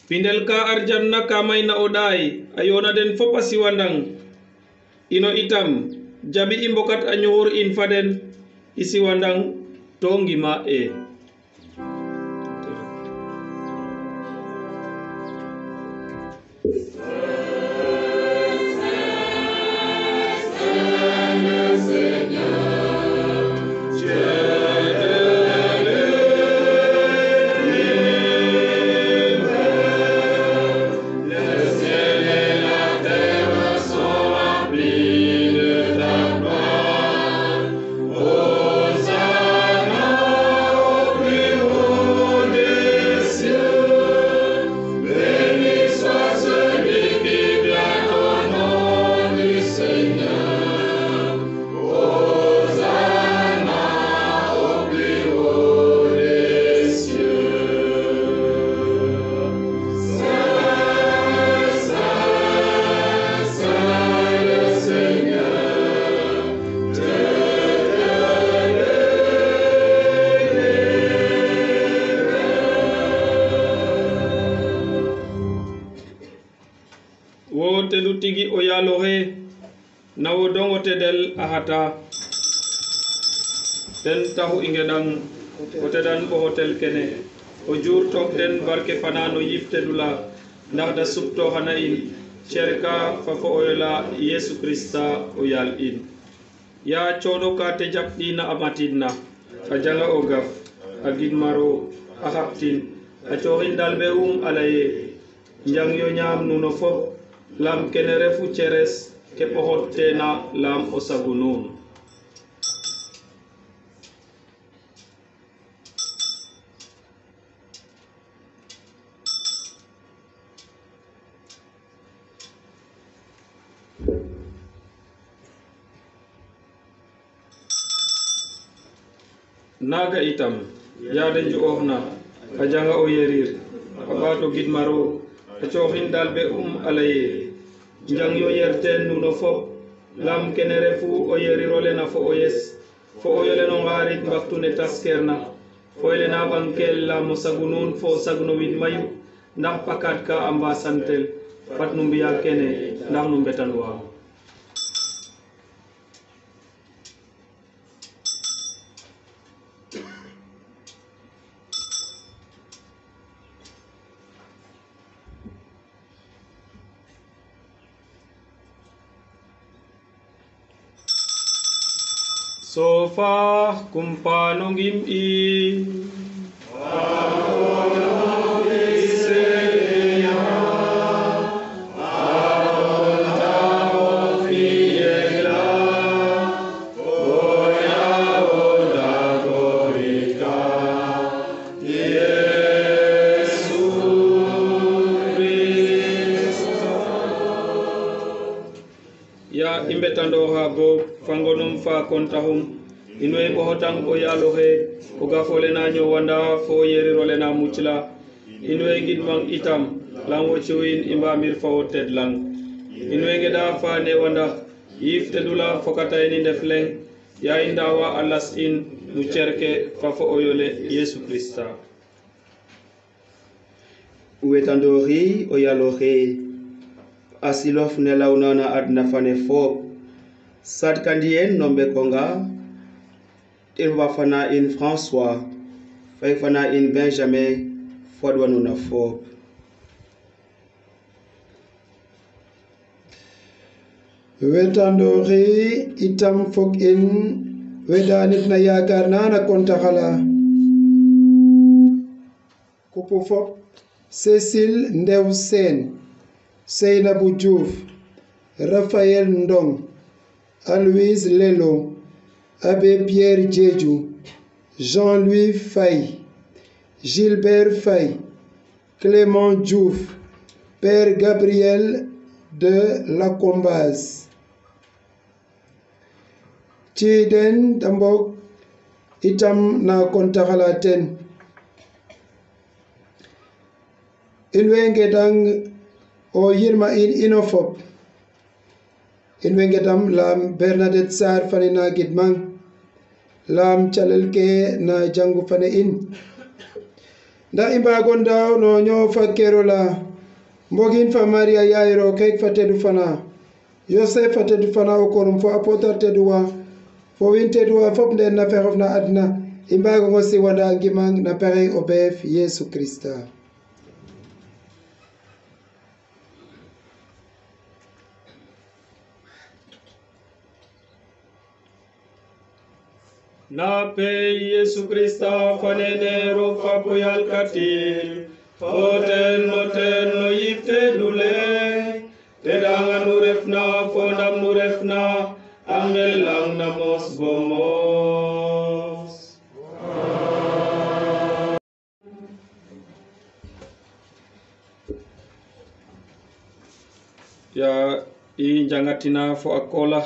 pindel ka arjanna ka mayna o ɗaay a yona den fop a siwandang ino itam jaɓi i mbokat a ñuxur in fa den i siwandang to ngima e tigi o yaloxe nawo dongo tedel a xata ten taxu i ngeɗang o tedan o hotel kene o juur toog ten barke fana no yif tedula ndax da suptoxana in cerka fa fo oyola Yesu Krista o yaal in ya coono ka te jaɓɗina a matidna a janga o gaf a gidmaro a xaɓtin a cooxin dal ɓe a laye njang yo ñaam nuno fop lam kene refu ceres ke ɓoxot tena lam o sagu nuun naga itam yaade nju'oxna a janga o yerir a ɓaato gidmaro a cooxin dal ɓe a laye njang yo yerteen nuno fop lam kene refu o yerirolena fo o yes fo o yoleno ngaarit mbaktu ne taskerna fo yelena ɓangkel lam o sagu nuun fo o sagno wiin mayu ndax pakat ka a mbasantel fat nu mbiya kene ndax nu mbetan waaw sofa kumpano ngim i ya imbetando ha bo fangonum fa kontahum inwe bo hotang o yaloxe o gafole na ñowanda fo yerirole na mucla inwe ngidmang itam lang wo ciwin imbamir fa o tedlang inwe ngeda fa ne wanda yifte dula fokata ini defleng ya indawa alas in nu cerke fafo oyole Yesu Krista wetandori oyalohe asilof ne launana adna fane fop sad kandien nombe konga il va fana in François fay fana in Benjamin fodwanuna fop wetandori itam fok in wedanit na yaakaar nana kontaxala kupu fop Cécile Ndew Sène Seynabou Diouf Raphaël Ndong Aloïse Lelo Abbé Pierre Diédhiou Jean-Louis Faye Gilbert Faye Clément Diouf Père Gabriel de Lacombaz Tiden Dambok itam na kontaxala ten in way ngedang o yirma in inofop in way ngedam lam Bernadette Sarr fane na gidmang lam calel ke na jangu fane in nda i mbago ndaw no ño fa kerola mbogin fa Maria yayro kek fa tedu fana Yosef fa tedu fana o korum fo apotar teduwa fo win teduwa fop nden na fexof na adna i mbago ngo siwanda ngimang na pexe o beef Yesu Krista na pe Yesu Krista fanene rofa poyal katil foten no yifte dule tedanga nu refna fondam nu refna angelang namos bomos ya i jangatina fo akola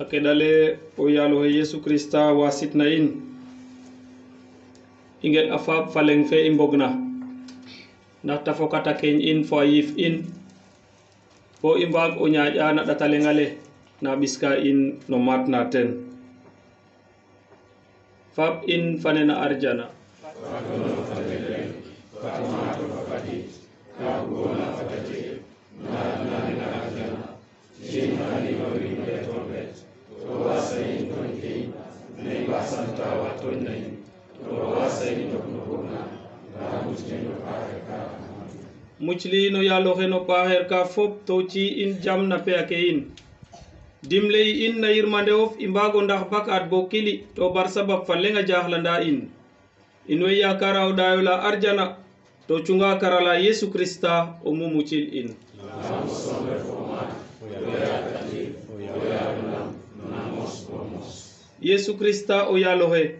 akedale o yalo Yesu Krista wasitna in ingen afab faleng fe imbogna ndaxta fokata keñ in fo yif in fo imbag o ñaaƴa na ɗatalengale na ɓiska in no matna ten fab in fanena arjana mucli no yalo xeno paxer ka fop to ci in jam na pe ake in dimle in na yirmande of i mbago ndax bakat bo kili to bar sabab fa lenga jaxlanda in way yakara o dayo la arjana to cunga karala Yesu Krista o mu mucil in Yesu Krista o yalo he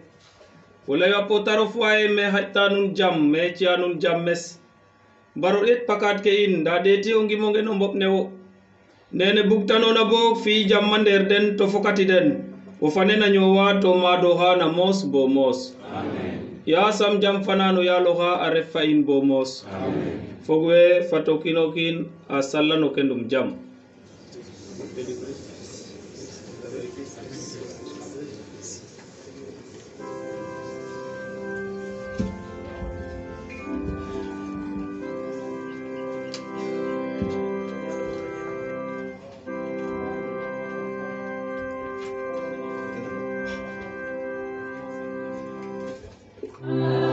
wala ya potaro fwaye me hatta nun jam me ci anun jam mes baro det pakat ke in da deti o ngimo ngen o mbop newo nene bugtanona bo fi jammander den to fokati den o fanena nyowa to mado ha na mos bo mos amen ya sam jam fanano ya loha a refa in bo mos amen fogwe fatokinokin a sallano kendum jam I know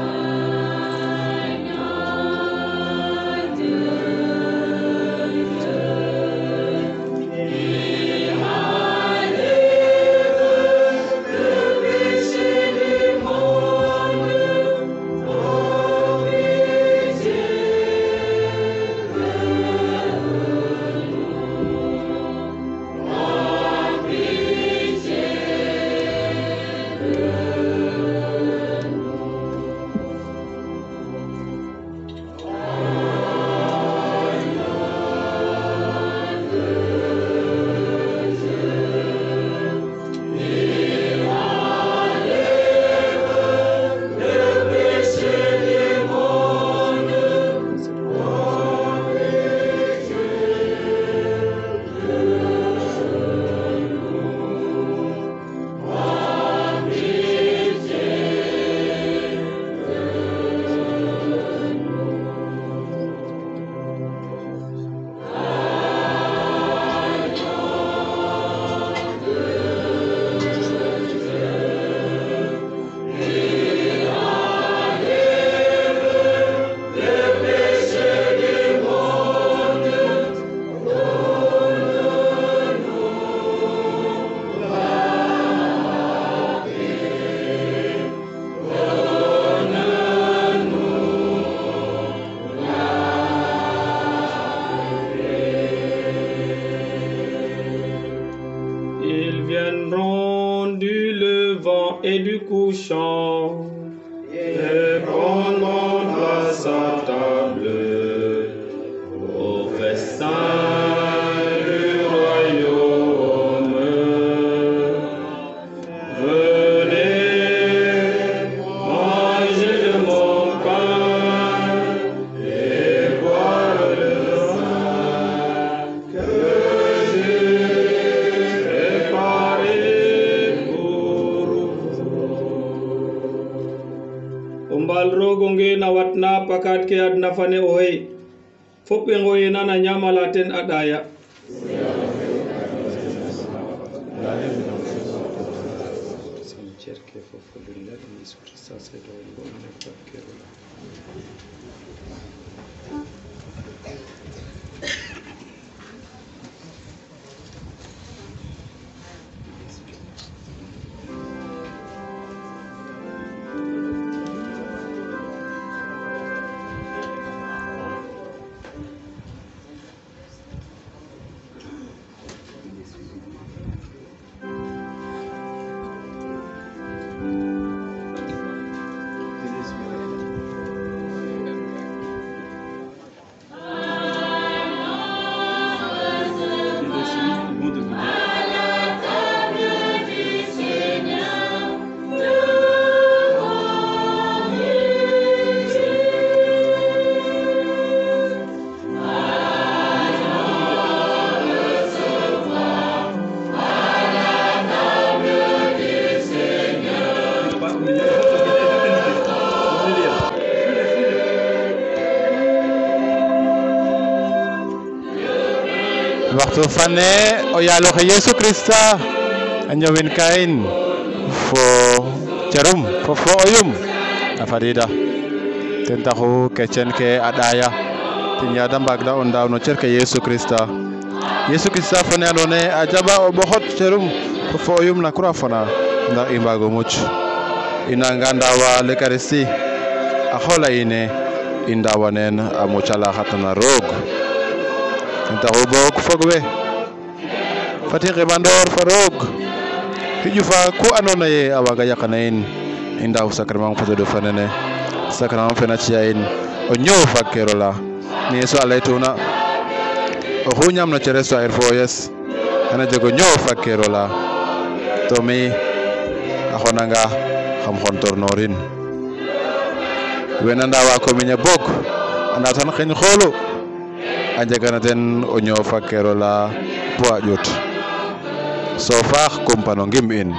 et du couchant, et prenons place à table au festin du royaume. Venez, manger de mon pain et boire le vin que j'ai préparé pour vous. Umbal rogonge na watna pakat ke adna fane ohe. Foppe ngoye nana nyamala ten adaya. waxtu fane o yaalo xe Yesu Krista a ñowin kain fo cerum fo oyum a fadida ten taxu kecen ke a ɗaya ten yada mbagda o ndaaw no cer ke Yesu Krista fane andone a jaɓa o ɓoxot cerum fo oyum na croix fana ndax i mbago muc i nanga ndawa l'Eucharistie a xoola ine i ndawa neen a mucala xatana roog ten taxu boog fog we fat i nqeɓandoor fa roog fiƴu fa ku andoona yee a waaga yaqana in i ndaaw sacrement fotode fa nene sacrement fe na ci'a in o ñoow faakkeero la ne Yesu a laytuna oxu ñaamna ceres to a fo o yes xana jeg o ñoow faakkeero la to mi a xonanga xam xontornoorin wena ndaawa commune boog anda tan xeñ xoolu a njegana ten o ñoow faakkeero la bo a ƴut so faax kumpano ngim in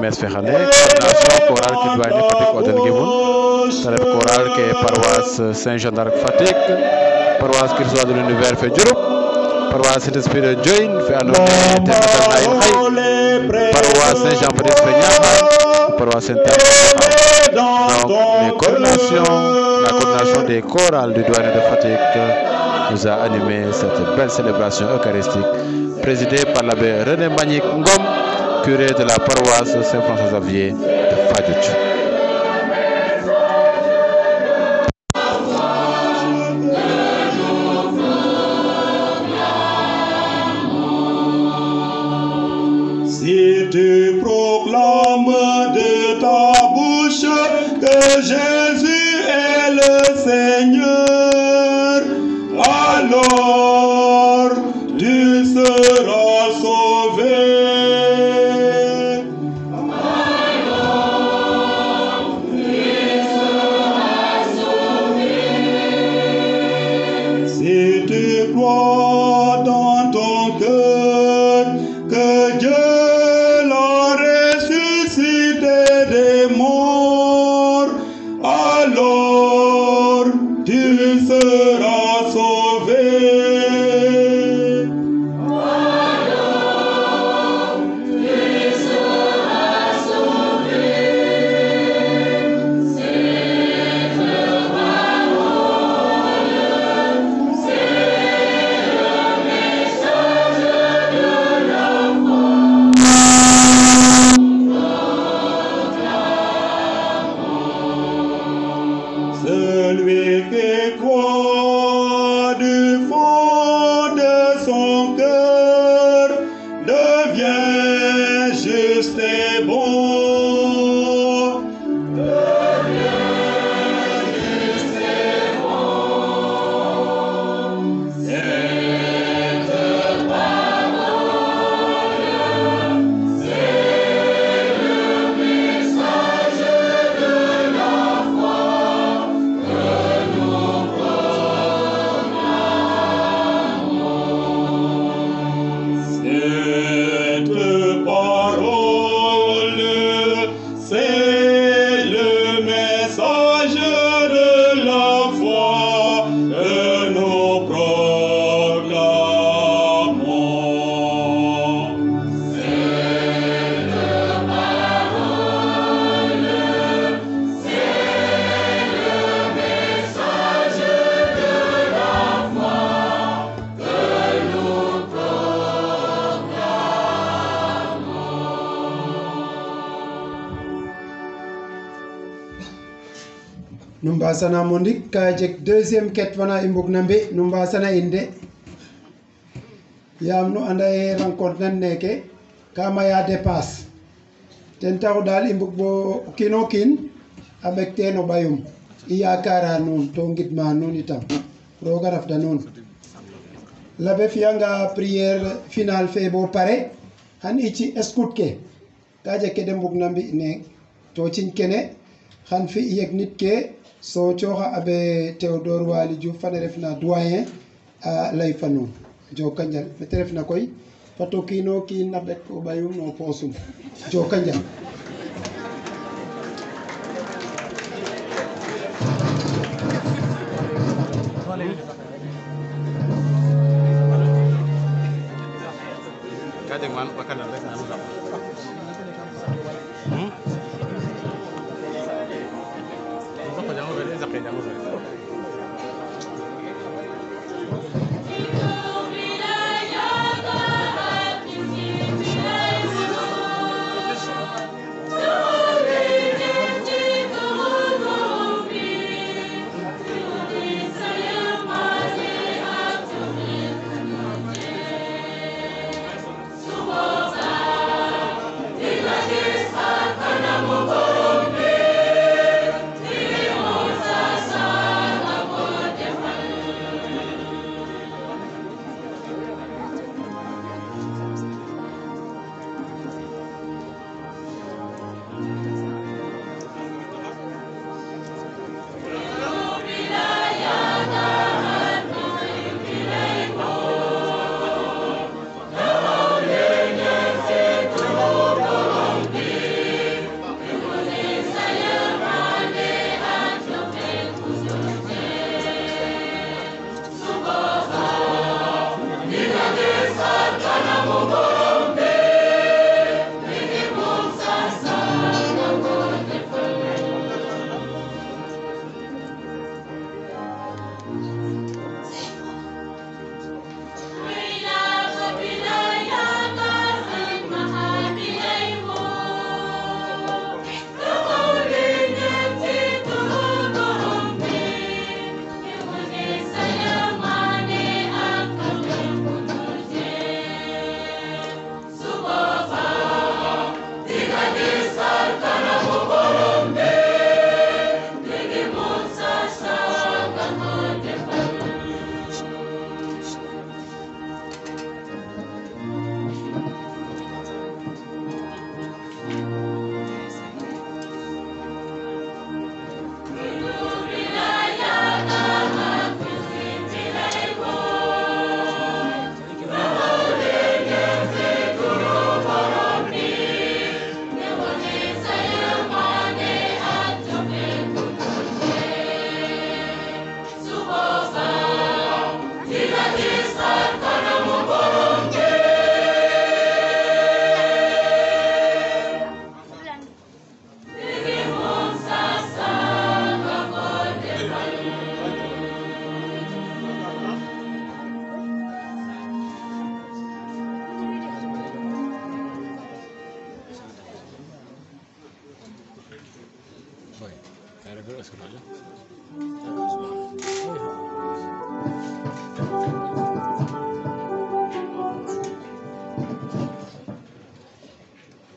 Mes fexane coordination chorale qui doit être Fatick Oden Gimoun, ça ref chorale qui est paroisse Saint-Jean d'Arc Fatick, paroisse Christ de l'univers fait Diouroup, paroisse Saint-Esprit de Diohine fait andonaye ten na in xay, paroisse Saint-Jean-Baptiste fait Niakhar, paroisse Saint-Pierre. Donc la coordination des chorales du douane de Fatick nous a animé cette belle célébration eucharistique présidée par l'abbé René Mbagnick Ngom, curé de la paroisse Saint-François Xavier de Fadioutch. Si tu proclames de ta bouche que Jésus est le Seigneur, alors tu seras sauvé. Si tu crois dans ton cœur que Dieu l'a ressuscité des morts, alors numbasana mondik ka jek deuxième ket fana i mbug na mbi numbasana in de yaam nu anda ye rencontre nan neke ka maya dépasse ten taxu daal i mbug bo o kiino kiin a ɓek teen o ɓayum i yaakara nuun to ngidma nuun itam roga rafda nuun labe fiyanga prière finale fe bo pare xan i ci escoute ke ka jeg ke de mbug na mbi ne to ciñ kene xan fi yeg nit ke so cooxa abe Théodore Waly Diouf fane refna doyen a lay fa nuun joka njal mete refna koy fato kiino kiin a ɓek o ɓayum no poosum joka njal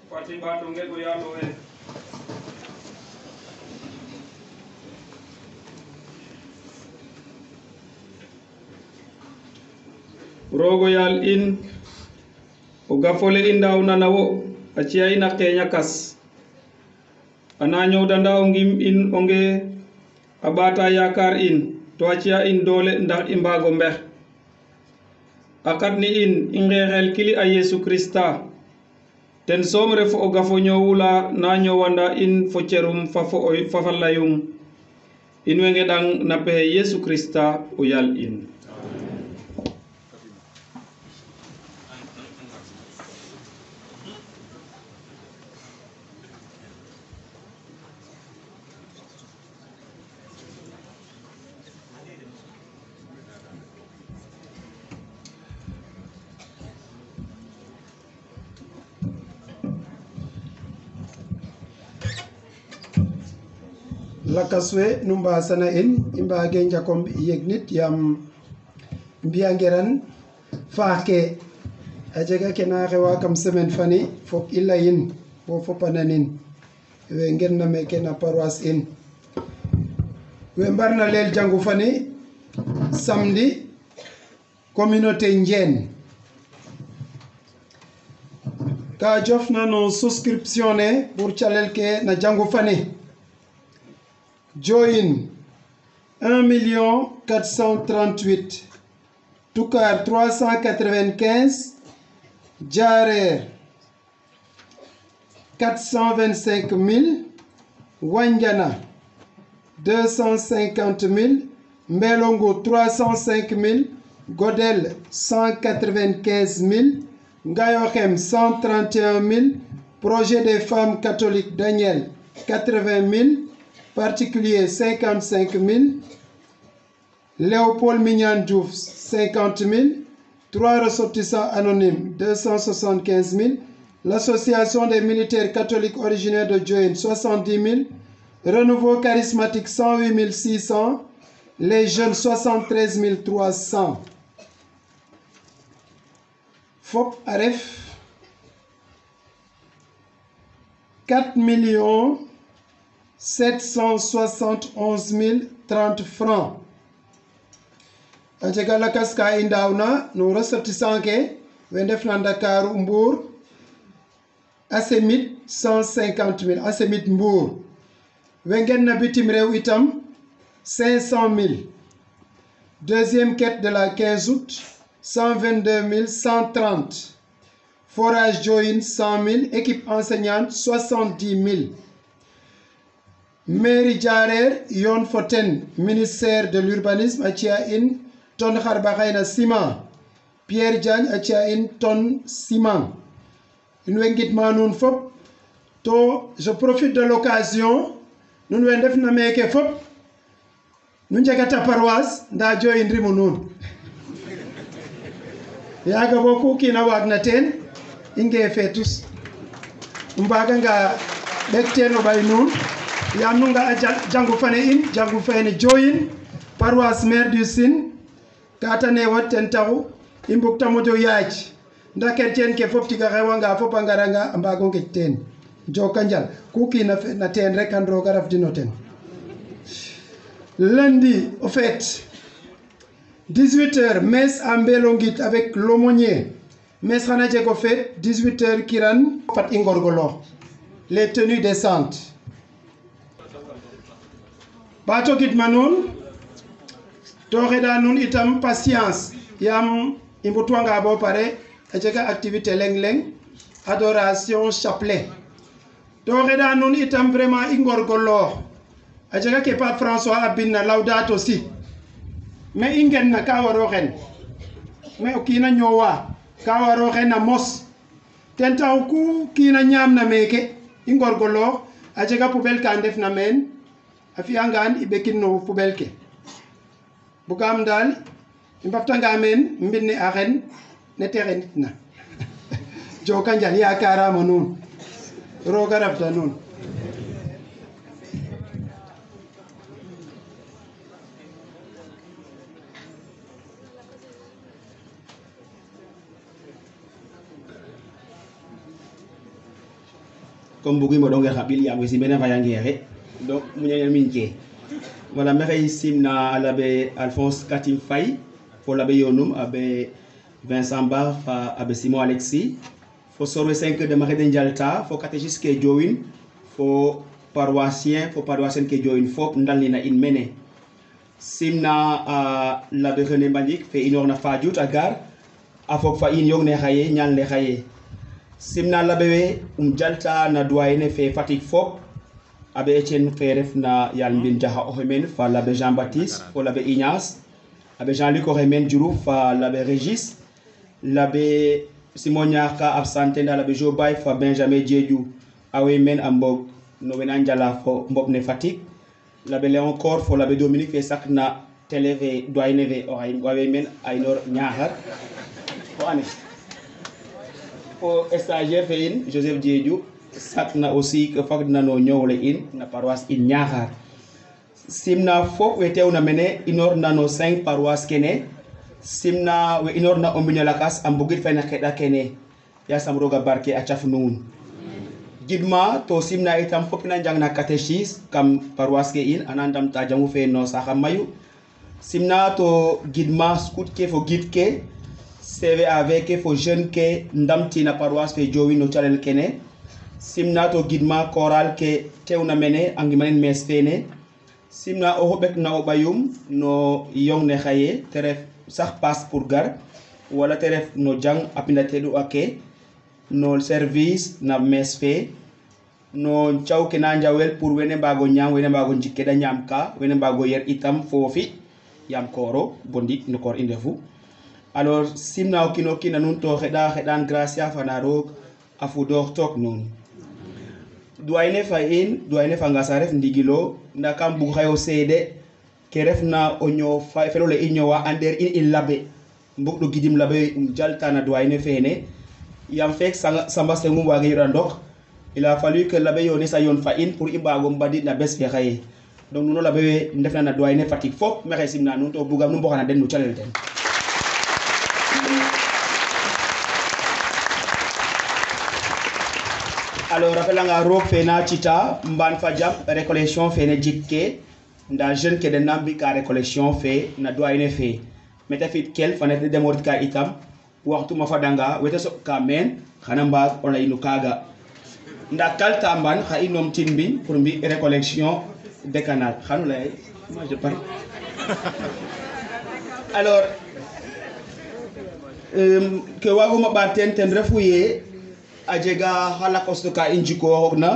Pati batunge go yalo e. Rogo yal in o gafole in dawna nawo aciya ina kenya kas ana ñowda ndaw ngim in onge abata yakar in to aciya in dole ndax i mbago mbex akat ni in i ngexel kili a Yesu Krista ten soom ref o gafo ñowula na ñowanda in fo cerum fa fa layum in way ngeɗang na pexe Yesu Krista o yal in lakas we nu mbasana in i mbage njakom yeg nit yam mbiyangeran faax ke a jega ke na xewa kam semaine fani fok i layin bo fopananin we ngenna meke na paroisse in we mbarna leel jangu fani samedi communauté Ndiène ka jofna no souscription ne pour calel ke na jangu fani join 1 438 Toukar 395 Diarer 425 000 Wandiana 250 000 Mbelongo 305 000 Godel 195 000 Ngayokhem 131 000 Projet des femmes catholiques Daniel 80 000 Particulier 55 000 Léopold Mignan Diouf 50 000 3 ressortissants anonymes 275 000 l'Association des militaires catholiques originaires de Diohine 70 000 Renouveau charismatique 108 600 les jeunes 73 300 Fop Aref 4 771 030 francs a jega lakas ka i ndaawna no ressortissant ke we ndefna Ndakaaru Mbour Asemit 150 000 Asemit Mbour we ngenna bitim rew itam 500 000 deuxième quête de la 15 août 122 130 Forage Diohine 100 000 équipe enseignante 70 000 Mairie Diarer Yon Foten ministère de l'urbanisme a ci'a in tonne xarɓaxayna ciment Pierre Diagne a ci'a in tonne ciment in way ngidma nuun fop to je profite de l'occasion nuun we ndefna meke fop nu njegata paroisse nda Diohine rimu nuun yaaga bo ku kiina waagna teen i ngeefe tus i mbaganga ɓek teen o ɓay nuun yaam nu nga'a jangu fane in jangu fene Diohine paroisse Mère du Sine kata newat ten taxu i mbugta moƴo yaaj nda chrétien ke fop tiga xewanga fop a ngaranga a mbago ngej teen joka njal ku kiina na teen rek xan roog a rafdino ten lundi au fait 18h messe à Mbelongit avec l'aumônier messe xana jeg au fait 18h kiran fat i ngorgolo les tenues décentes ɓaato gidma nuun to xeɗa nuun itam patience yaam i mbutwanga bo pare a jega activité leng-leng adoration chapelet to xeɗa nuun itam vraiment i ngorgoloox a jega ke Pape François a binna Laudato Si mais i ngenna ka waro xen mais o kiina ñoowa ka waro xen a mos ten taxu ku kiina ñaamna meke i ngorgoloox a jega poubelle ka ndefna meen a fi'angaan i ɓekin no poubelle ke bugaam daal i mbaftanga meen mbind ne a xen nete xenitna joka njal yakaramo nuun roog a rafda nuun comme bugimo ɗonger xa ɓil yaam we simena fayangeexe donc muñañal min ke wala maxey simna l'abbé Alphonse Katim Faye fo l'abbé Yonum abbé Vincent Bar fa abbé Simon Alexis fo sorwe 5 de maxey de njalta fo catéchiste ke Diohine fo paroissien ke Diohine fop ndalnina in mene simna l'abbé René Mbagnick fe inoorna Fadiouth a gar a fog fa in yong ne xaye ñal ne xaye simna l'abbé we jalta na doyenne fe Fatick fop abbé Etienne fe refna yal mbin jaxa oxe men fa l'abbé Jean Baptiste fo l'abbé Ignace abbé Jean-Luc oxe men Diouf fa l'abbé Régis l'abbé Simon Niaka absenté nda l'abbé Jobay fa Benjamin Diédiou awe men a mbog no wena njala fo mboɓ ne Fatick l'abbé Léon Cor fo l'abbé Dominique fe sakna télé fe doyenne fe awe men Aynor Niakhar fo ane fo stagiaire fe in Joseph Diédiou sakna aussi que fagna no ñowle in na paroisse in Niakhar simna fof we tewna mene inorna no 5 paroisse kene simna we inorna o mbiño lakas a mbugit fayna xeɗa kene yasam roga barke a caf nuun gidma to simna itam fop na njangna catéchise kam paroisse ke in ana ndamta jangu fe no saxa mayu simna to gidma scout ke fo guide ke CVAV ke fo jeune ke ndamtina paroisse fe jowi no calel kene simna to gidma choral ke tewna mene angimanen mes fene simna o hoɓek na o ɓayum no yongne xaye te ref sax passe pour gar wala te ref no jang a pindateɗu ake no service na mes fe no caw ke na njawel pour wene mbago ñaam wene mbago njikkeɗa ñaam ka wene mbago yer itam foofi yam kooro bo ndik no koor i ndefu alors simna o kiino kiina nuun to xeɗan gracia fana roog a fudoox took nuun duwayne fa in duwayne fa nga sa ref ndigilo nda kam bug xayo seede ke refna o ñoow felole i ñoowa ander in i labe mbug ɗo gidim labe jaltana duwayne fene yam fek samba sengum wage yoɗa ndok il a fallu que labe yone sa yon fa in pour i mbago mbadid na bes fe xaye donc nuno labe we ndefna na duwayne Fatick fop maxey simna nuun to bugam nu mboxana den no calel den alors rappelanga roog fena cita mban fa jam récollection fene jikke nda jeune ke den na mbika récollection fe na doyne fe mete fit kel fanete demorit ka itam waxtu ma fadanga wete soɓ ka meen xana mbaag o leynu kaaga nda kalta mban xa i nom tin mbiñ pour mbi récollection décanal xanu leye moi je parle alors ke waguma ɓaat teen ten refu ye a jega xa lakostu ka i njikooxoogna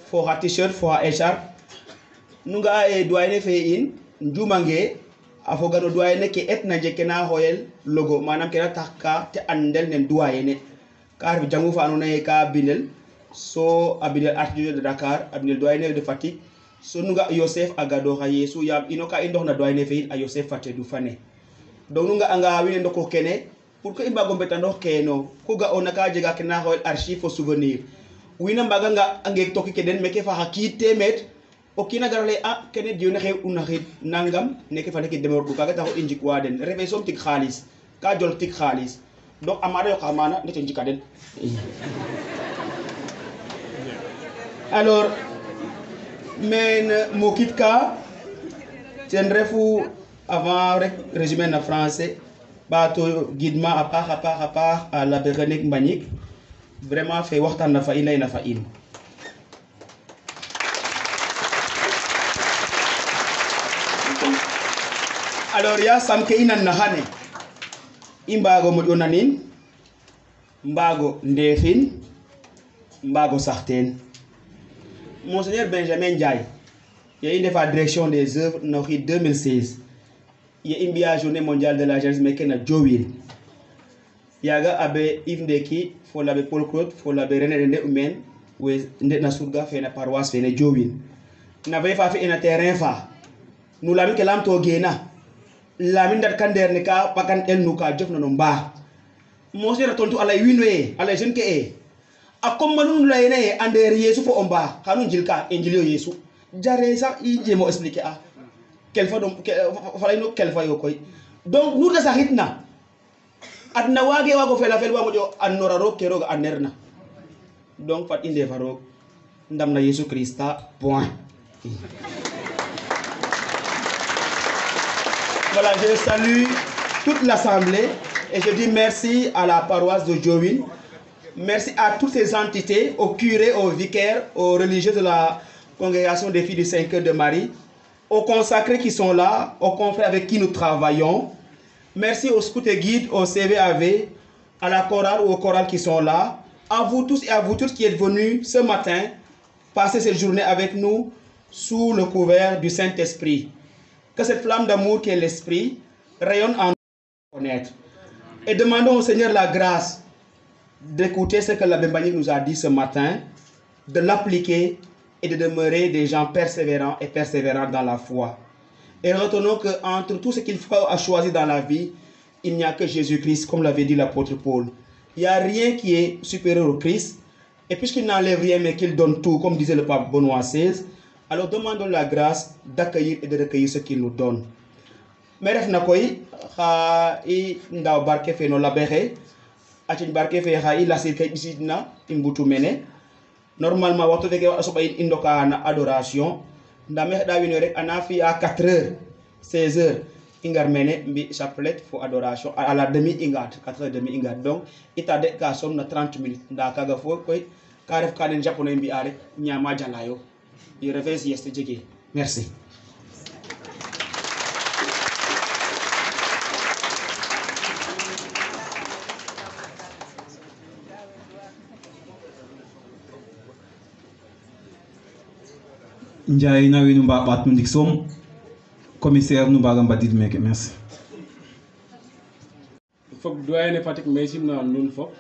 fo xa t-shirt fo xa écharpe nu nga'a ye doyne fe in njumange a foga no doyne ke etna jeg ke na xooyel logo manam ke na tax ka te andel nen doyene ka ref jangu fa andoona ye ka bindel so a bindel archdiocèse de Dakar a bindel doyne de Fatick so nu nga Yosef a gadooxa Yesu yaam ino ka i ndoxna doyne fe in a Yosef fatedu fane donc nu nga'anga wiin we ndoko kene pour que i mbago mbetandoox keno ku ga'oona ka jega ke na xooyel archive fo souvenir wiin a mbaganga a ngeek toki ke den meke fa xa kiid teemeed o kiina gara lay a kene diw ne xew una xid nangam neke fa neke demeordu kaga taxu i njikwa den refe soom tig xaalis ka jol tig xaalis donc a maada yoqa maana ndete njika den alors men mokit ka ten refu avant rek résumé na français ɓaato gidma a paax a l'abbé René Mbagnick vraiment fe waxtaan na fa in lay na fa in alors ya sam ke i nan na xane i mbaago moƴo nanin mbaago ndeefin mbaago sax teen Monseigneur Benjamin Ndiaye ye i ndefa direction des œuvres no xiid 2016 ye i mbi'a journée mondiale de la jeunesse meke na Diohine yaga abe Yves Ndeki fo l'abbé Paul Claude fo l'abbé René de nde'u meen we nde'na surga fene paroisse fene Diohine na fe fa fi'ina terrain fa nu lamin ke lamto geena lamin ndat ka ndeer ne ka pakan el nu ka jofna no mbaax Monseigneur tontu alay wiin we alay jeune ke e a comme nu layena ye a ndeer Yesu fo o mbaax xanu njil ka e njilyo Yesu jare sax i jemo expliquer a kelfa ɗum falayno kelfa yo koy donc nuta saxitna adna waage waago fela fel wa moƴo annora roog ke roog a anerna donc fat i ndefa roog ndamna Yesu Christa point voilà je salue toute l'assemblée et je dis merci à la paroisse de Diohine, merci à toutes ces entités, aux curés, aux vicaires, aux religieux de la congrégation des filles du 5 cœurs de Marie, aux consacrés qui sont là, aux confrères avec qui nous travaillons. Merci aux scouts et guides, au CVAV, à la chorale ou aux chorales qui sont là. À vous tous et à vous toutes qui êtes venus ce matin passer cette journée avec nous sous le couvert du Saint-Esprit. Que cette flamme d'amour qui est l'Esprit rayonne en nous connaître. Et demandons au Seigneur la grâce d'écouter ce que l'abbé Mbagnick nous a dit ce matin, de l'appliquer et de demeurer des gens persévérants et persévérants dans la foi. Et retenons qu'entre tout ce qu'il faut choisir dans la vie, il n'y a que Jésus-Christ, comme l'avait dit l'apôtre Paul. Il n'y a rien qui est supérieur au Christ. Et puisqu'il n'enlève rien, mais qu'il donne tout, comme disait le pape Benoît XVI, Alors demandons la grâce d'accueillir et de recueillir ce qu'il nous donne. Mais ref na koy xa i ndaw barke fe no labexe acin barke fe xa i lasir kay ɓisidna i mbutu mene normalement waxtu feke a soɓa in i ndoka na adoration nda me xeɗa wiin we rek ana fi'a 4 heures 16 heures i ngar mene mbi chapelet fo adoration à la demi i ngaat 4 heures demi i ngaat donc i tarde ka som na 30 minutes nda kaga fo koy ka ref ka den japonais mbi'a rek ñama jalayo i refe sieste jege merci. Ndiaye nawi nu mba ɓat nu ndik soom commissaire nu mbaga mbadid meke merci. Fok doyen Fatick mais simna nun fop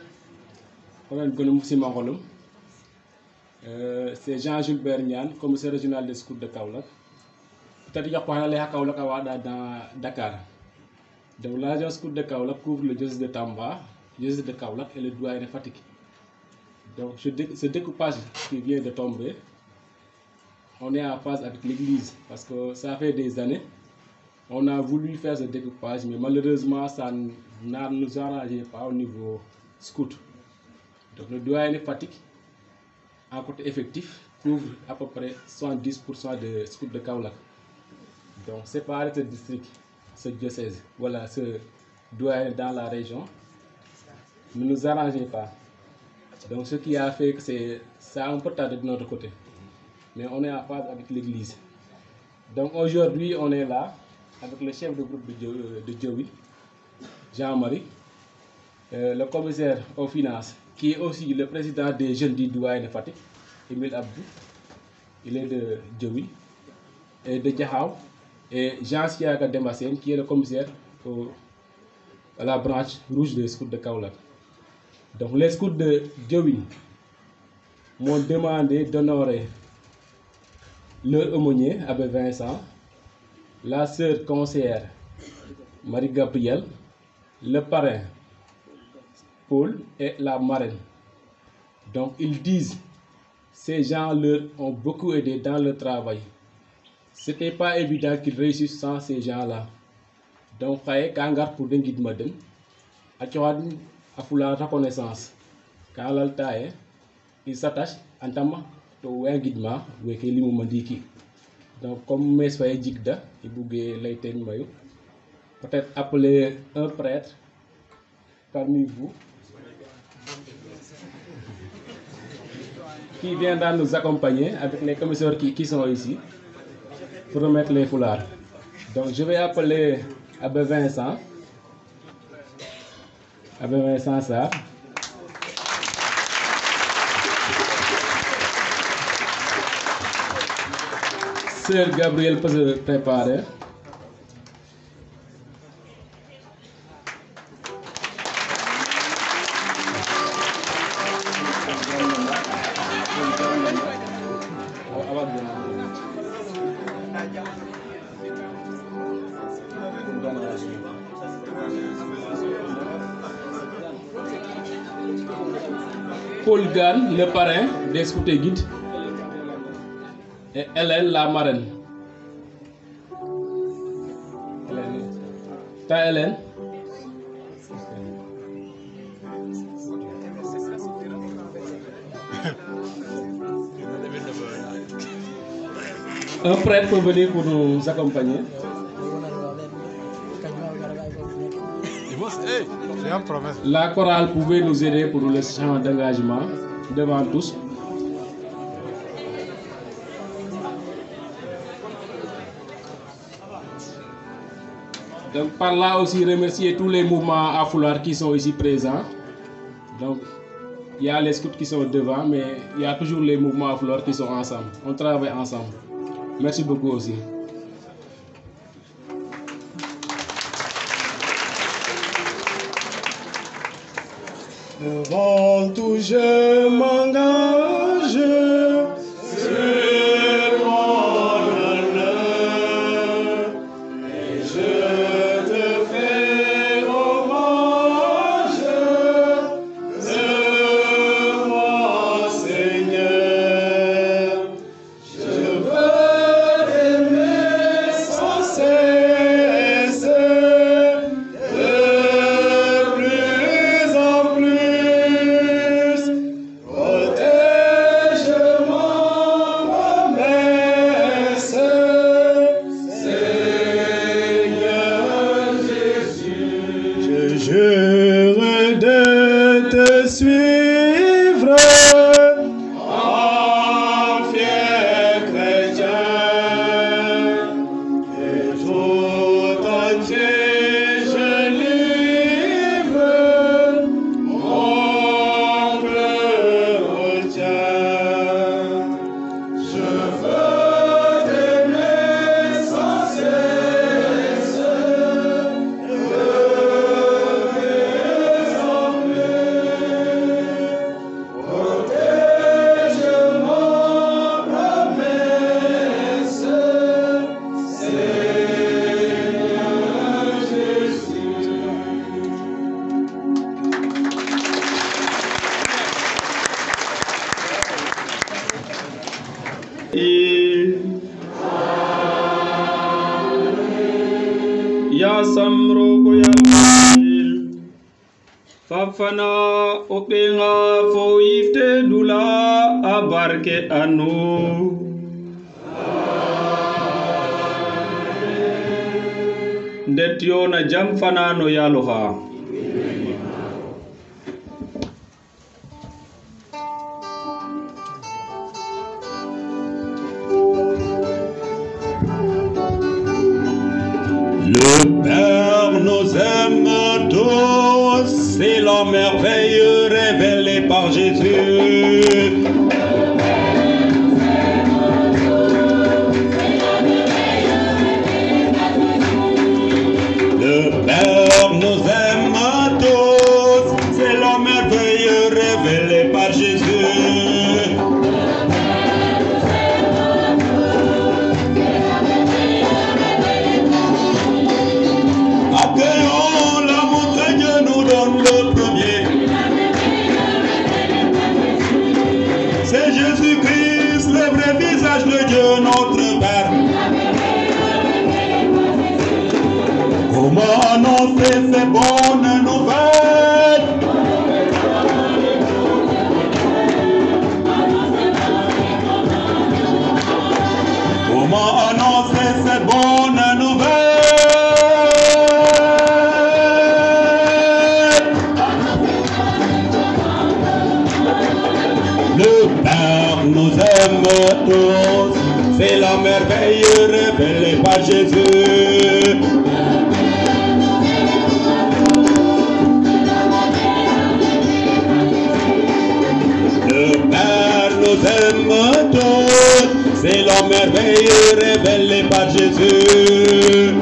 xonen gonum simangolum c'est Jean-Jules Bernian, commissaire régional des scouts de Kaolack. Peut-être que je Kaolack dans Dakar. Donc l'agence scout de Kaolack couvre le diocèse de Tamba, le diocèse de Kaolack et le doyen de Fatick. Donc ce découpage qui vient de tomber, on est en phase avec l'église parce que ça fait des années. On a voulu faire ce découpage, mais malheureusement, ça ne nous arrangeait pas au niveau scout. Donc le doyen de Fatick, en côté effectif, couvre à peu près 70% de scouts de Kaolack. Donc séparer ce district, ce diocèse, voilà, ce doyen dans la région, ne nous arrangeait pas. Donc ce qui a fait que ça a un peu tardé de notre côté. Mais on est en phase avec l'église. Donc aujourd'hui, on est là avec le chef de groupe de Diowi, Jean-Marie, le commissaire aux finances, qui est aussi le président des jeunes du doyen de Fatick, Emile Abdou, il est de Diowi, et de Diakhao, et Jean-Siaka Dembassène, qui est le commissaire à la branche rouge des scouts de Kaolack. Donc les scouts de Diowi m'ont demandé d'honorer leur aumônier, Abbé Vincent, la sœur conseillère Marie-Gabrielle, le parrain Paul et la marraine. Donc ils disent, ces gens leur ont beaucoup aidé dans le travail. Ce n'était pas évident qu'ils réussissent sans ces gens-là. Donc Kangar pour den guide madem, à la reconnaissance. Quand l'altaï, il s'attache en tant que guidement, donc comme mes soyez Jigda, il bouge l'Aïten Mayo, peut-être appeler un prêtre parmi vous qui viendra nous accompagner avec les commissaires qui sont ici pour remettre les foulards. Donc je vais appeler Abbé Vincent Sarr. Sœur Gabrielle peut se préparer. Paul Gann, le parrain des scouts et guides, et Hélène, la marraine. T'as Hélène? Un prêtre peut venir pour nous accompagner. La chorale pouvait nous aider pour le chant d'engagement devant tous. Donc par là aussi remercier tous les mouvements à foulard qui sont ici présents. Donc il y a les scouts qui sont devant, mais il y a toujours les mouvements à foulard qui sont ensemble. On travaille ensemble. Merci beaucoup aussi. Devant tout je m'engage sur mon honneur et je te fais hommage de mon Seigneur. Je veux Yasam rogo yalil Fafana openga fo ifte dula abarke anu Ndetyo na jam fanano yaloha Le Père nous aime tous, c'est la merveille révélée par Jésus. Le Père nous aime tous, c'est la merveille révélée par Jésus. Accueillons l'amour que Dieu nous donne le premier. C'est Jésus-Christ, le vrai visage de Dieu, notre Père. Comment annoncer ces bonnes nouvelles? Comment annoncer ces bonnes nouvelles? Le Père nous aime tous, c'est la merveille révélée par Jésus. Le Père nous aime tous, c'est la merveille révélée par Jésus.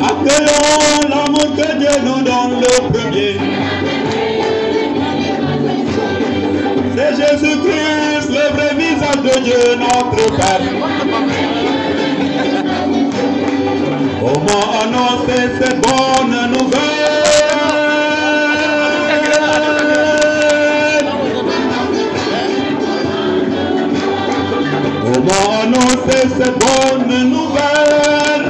Accueillons l'amour que Dieu nous donne le premier. C'est Jésus-Christ, le vrai visage de Dieu, notre Père. Comment annoncer ces bonnes nouvelles? Comment annoncer ces bonnes nouvelles?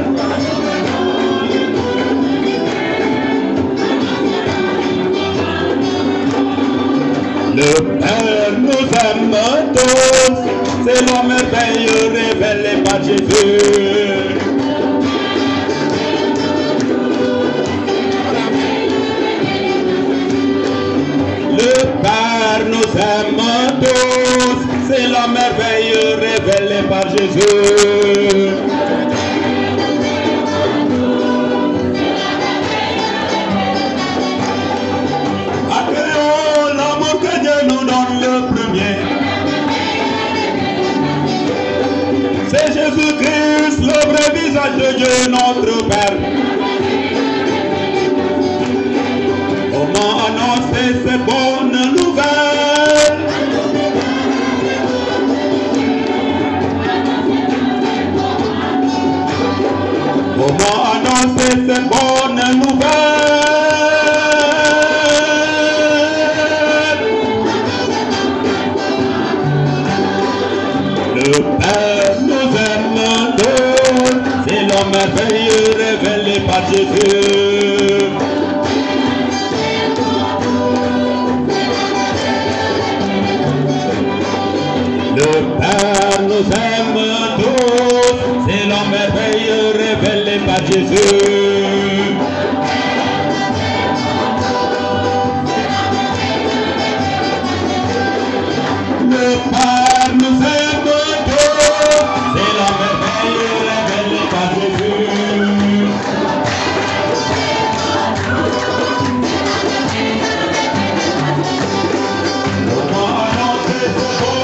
Le Père nous aime tous, c'est la merveille révélée par Jésus. Le Père nous aime tous, c'est la merveille révélée par Jésus. Accueillons l'amour que Dieu nous donne le premier. C'est Jésus-Christ, le vrai visage de Dieu, notre Père. Comment annoncer ces bonnes nouvelles? Comment annoncer ces bonnes nouvelles? Le Père nous aime tous, c'est la merveille révélée par Jésus. Le Père nous aime tous, c'est la merveille révélée par Jésus. Le Père nous aime tous, c'est la merveille révélée par Jésus. Comment annoncer ce bon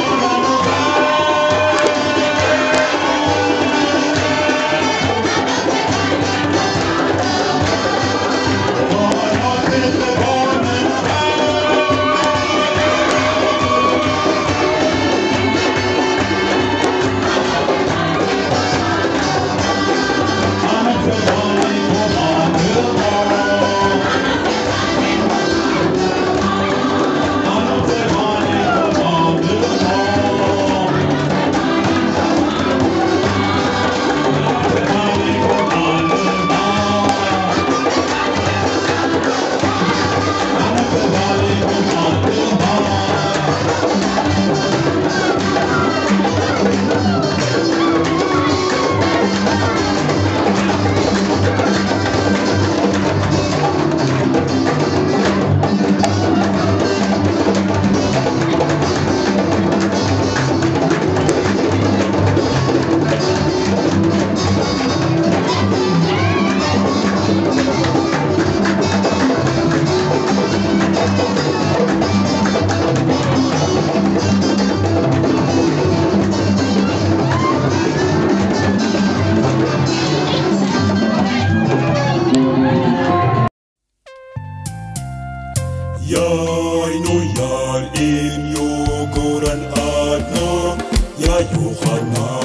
Yai no yal in yo koran adna ya Yohana